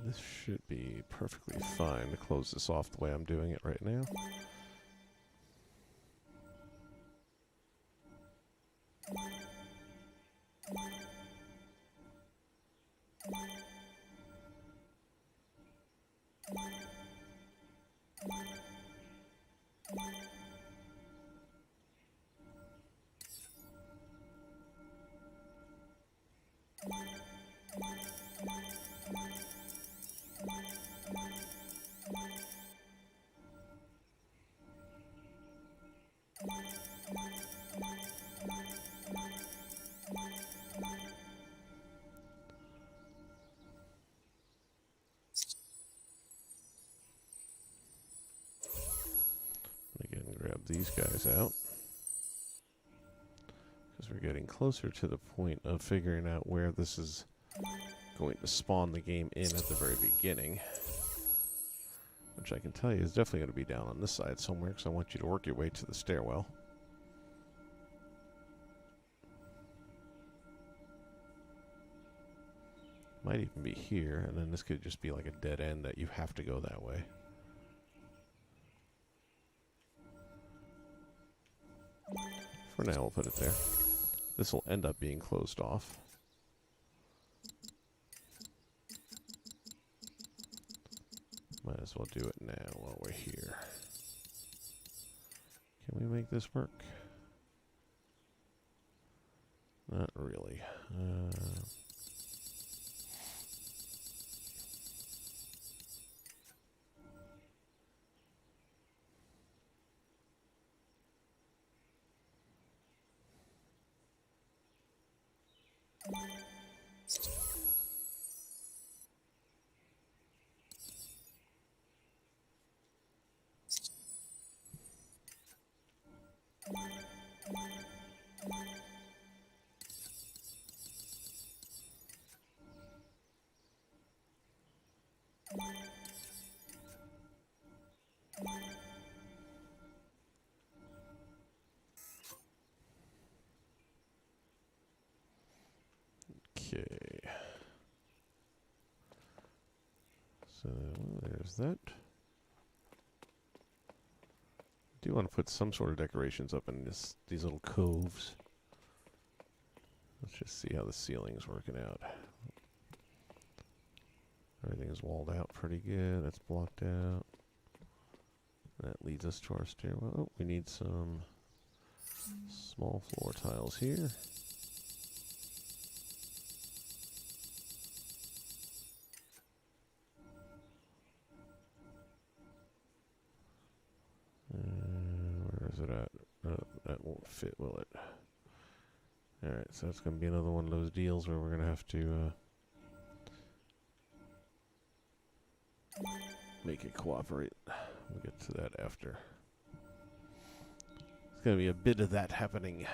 This should be perfectly fine to close this off the way I'm doing it right now. Again, grab these guys out. Because we're getting closer to the point of figuring out where this is going to spawn the game in at the very beginning. Which I can tell you is definitely going to be down on this side somewhere, because I want you to work your way to the stairwell. Might even be here, and then this could just be like a dead end that you have to go that way. For now, we'll put it there. This will end up being closed off. Might as well do it now while we're here. Can we make this work? Not really. Okay. So there's that. I do want to put some sort of decorations up in these little coves. Let's just see how the ceiling's working out. Everything is walled out pretty good. That's blocked out. That leads us to our stairwell. Oh, we need some small floor tiles here. Where is it at? fit, will it? Alright, so that's going to be another one of those deals where we're going to have to make it cooperate. We'll get to that after. There's going to be a bit of that happening.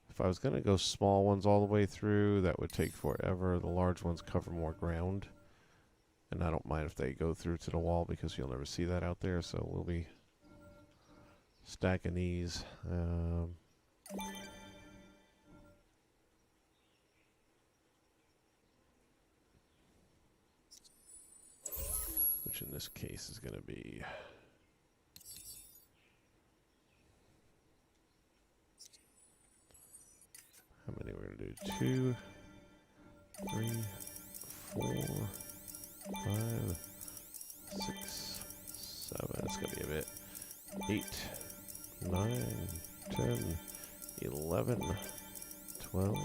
If I was going to go small ones all the way through, that would take forever. The large ones cover more ground. And I don't mind if they go through to the wall because you'll never see that out there. So we'll be stacking these. Which in this case is going to be... How many we're going to do? 2, 3, 4, 5, 6, 7. That's going to be a bit. 8, 9, 10, 11, 12,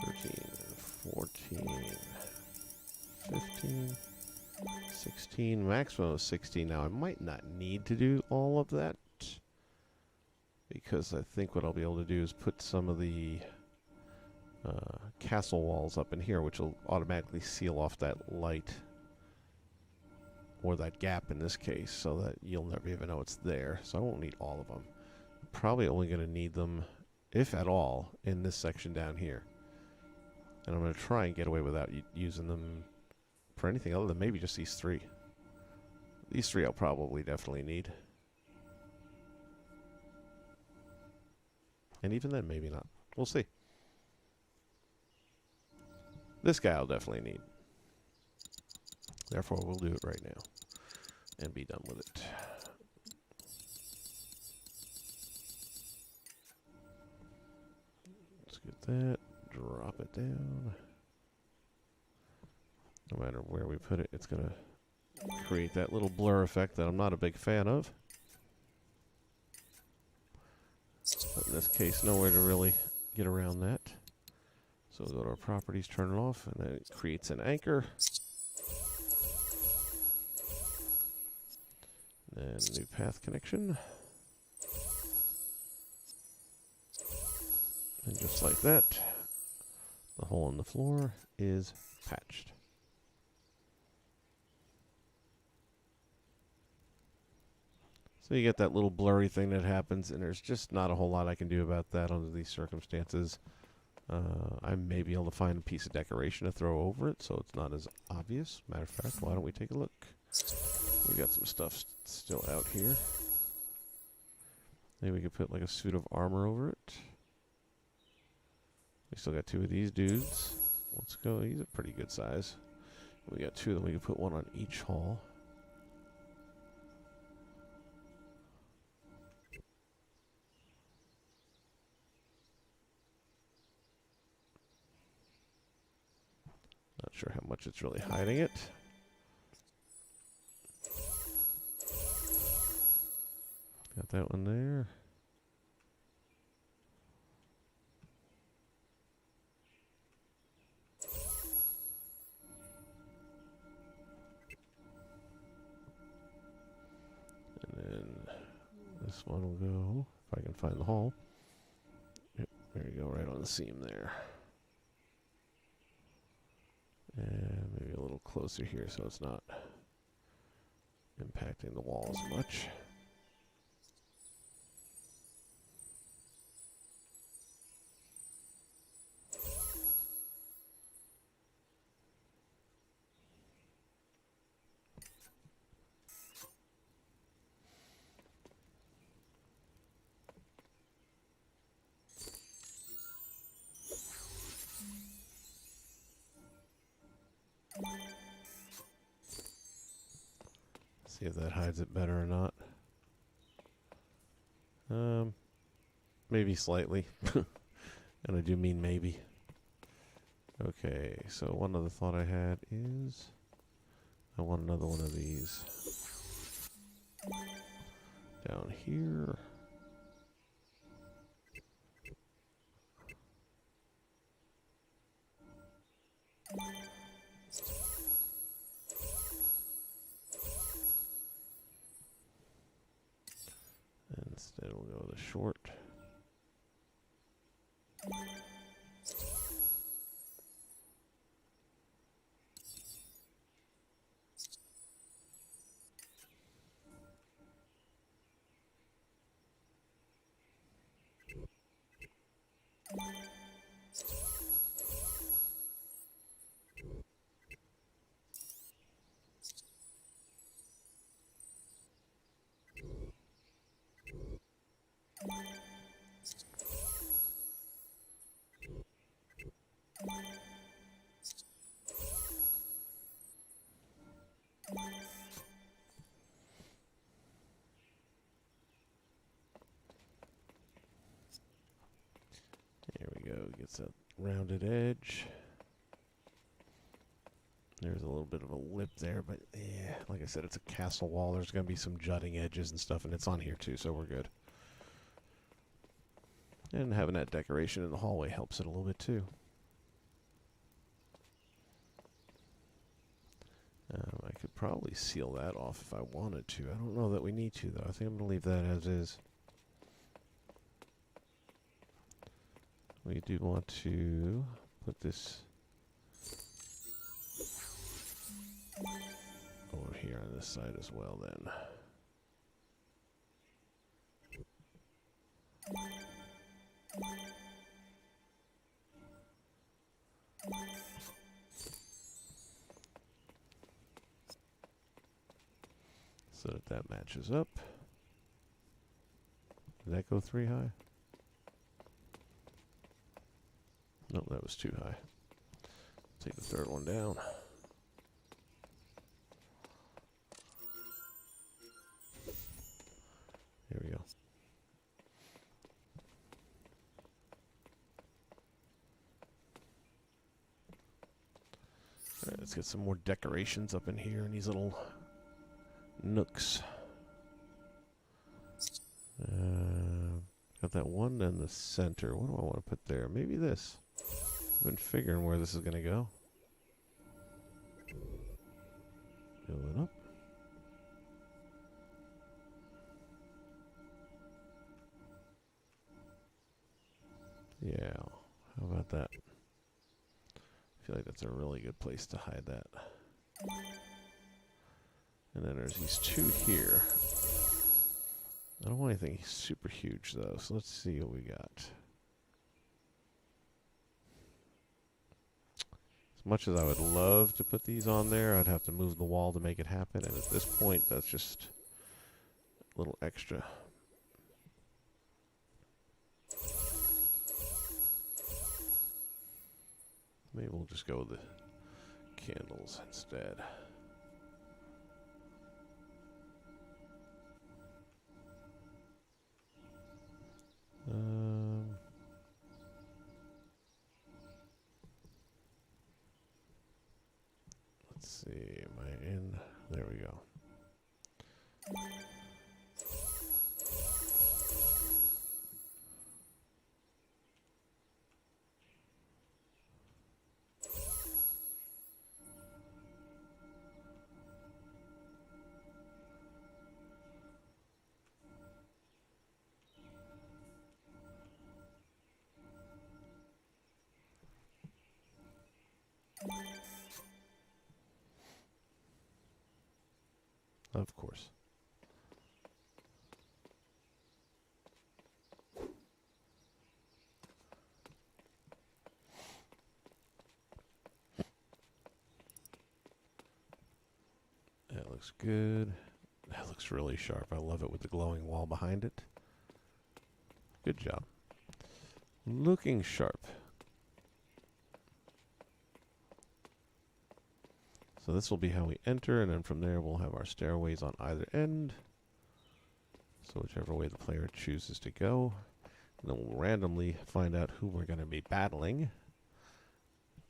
13, 14, 15, 16. Maximum of 16. Now, I might not need to do all of that, because I think what I'll be able to do is put some of the castle walls up in here, which will automatically seal off that light, or that gap in this case, so that you'll never even know it's there. So I won't need all of them. I'm probably only going to need them, if at all, in this section down here. And I'm going to try and get away without using them for anything other than maybe just these 3. These 3 I'll probably definitely need. And even then, maybe not. We'll see. This guy I'll definitely need. Therefore, we'll do it right now. And be done with it. Let's get that. Drop it down. No matter where we put it, it's going to create that little blur effect that I'm not a big fan of. But in this case, nowhere to really get around that. So we'll go to our properties, turn it off, and then it creates an anchor. And new path connection. And just like that, the hole in the floor is patched. So you get that little blurry thing that happens, and there's just not a whole lot I can do about that under these circumstances. I may be able to find a piece of decoration to throw over it so it's not as obvious. Matter of fact, why don't we take a look? We got some stuff still out here. Maybe we could put like a suit of armor over it. We still got 2 of these dudes. Let's go. These are pretty good size. We got 2 of them. We can put 1 on each hall. Not sure how much it's really hiding it. Got that one there. And then this one will go, if I can find the hole. Yep, there you go, right on the seam there. And maybe a little closer here so it's not impacting the wall as much. See if that hides it better or not. Maybe slightly. And I do mean maybe. Okay, so one other thought I had is I want another one of these down here. Instead, we'll go with a short. There we go. Gets that rounded edge. There's a little bit of a lip there, but yeah, like I said, it's a castle wall. There's going to be some jutting edges and stuff, and it's on here too, so we're good. And having that decoration in the hallway helps it a little bit too. I could probably seal that off if I wanted to. I don't know that we need to, though. I think I'm going to leave that as is. We do want to put this over here on this side as well, then. So that matches up. Did that go 3 high? Nope, that was too high. Take the third one down. Here we go. All right, let's get some more decorations up in here in these little nooks. Got that one in the center. What do I want to put there? Maybe this. I've been figuring where this is going to go. Fill it up. Yeah, how about that? I feel like that's a really good place to hide that. And then there's these two here. I don't want anything super huge, though, so let's see what we got. As much as I would love to put these on there, I'd have to move the wall to make it happen, and at this point, that's just a little extra. Maybe we'll just go with the candles instead. Let's see, am I in? There we go. Of course. That looks good. That looks really sharp. I love it with the glowing wall behind it. Good job. Looking sharp. So this will be how we enter, and then from there we'll have our stairways on either end. So whichever way the player chooses to go. And then we'll randomly find out who we're going to be battling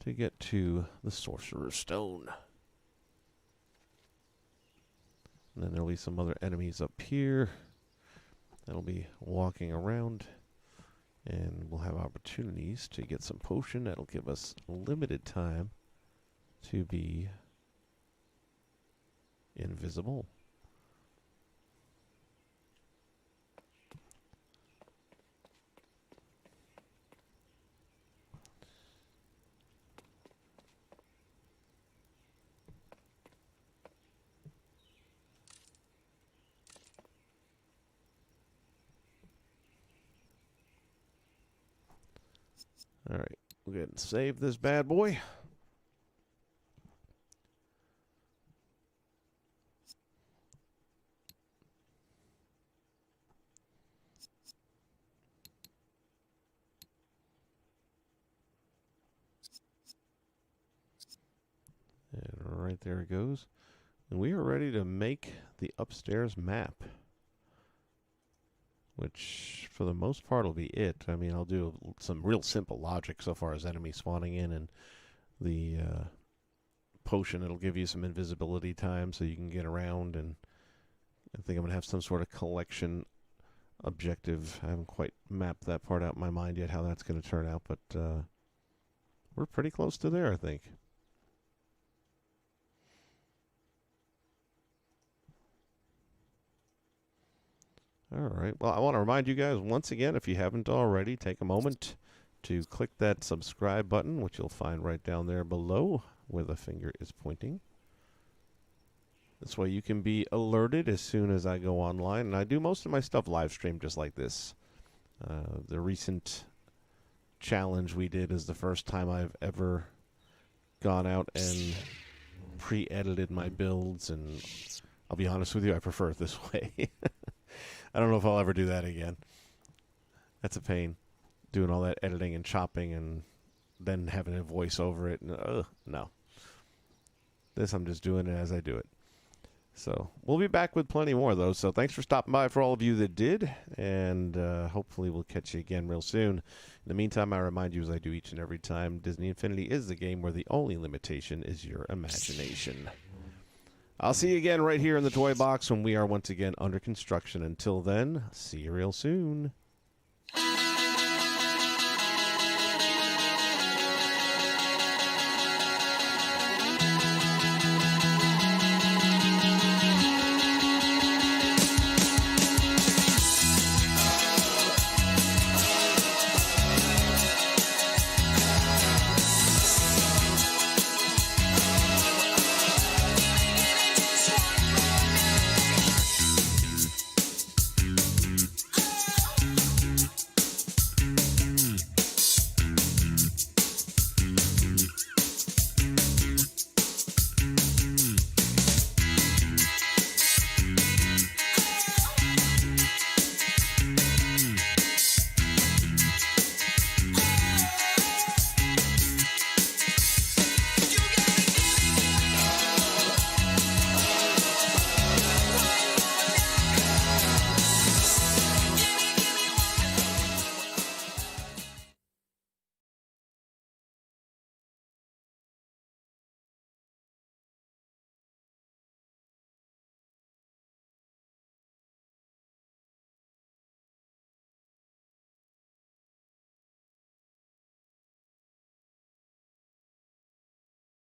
to get to the Sorcerer's Stone. And then there'll be some other enemies up here that'll be walking around. And we'll have opportunities to get some potion that'll give us limited time to be invisible. All right, we'll go ahead and save this bad boy. And right there it goes. And we are ready to make the upstairs map, which for the most part will be it. I mean, I'll do some real simple logic so far as enemy spawning in, and the potion, it'll give you some invisibility time so you can get around, and I think I'm going to have some sort of collection objective. I haven't quite mapped that part out in my mind yet, how that's going to turn out, but we're pretty close to there, I think. All right. Well, I want to remind you guys once again, if you haven't already, take a moment to click that subscribe button, which you'll find right down there below where the finger is pointing. This way you can be alerted as soon as I go online. And I do most of my stuff live stream just like this. The recent challenge we did is the first time I've ever gone out and pre-edited my builds, and I'll be honest with you, I prefer it this way. I don't know if I'll ever do that again. That's a pain, doing all that editing and chopping and then having a voice over it. No. This, I'm just doing it as I do it. So we'll be back with plenty more, though. So thanks for stopping by for all of you that did, and hopefully we'll catch you again real soon. In the meantime, I remind you, as I do each and every time, Disney Infinity is the game where the only limitation is your imagination. I'll see you again right here in the toy box when we are once again under construction. Until then, see you real soon.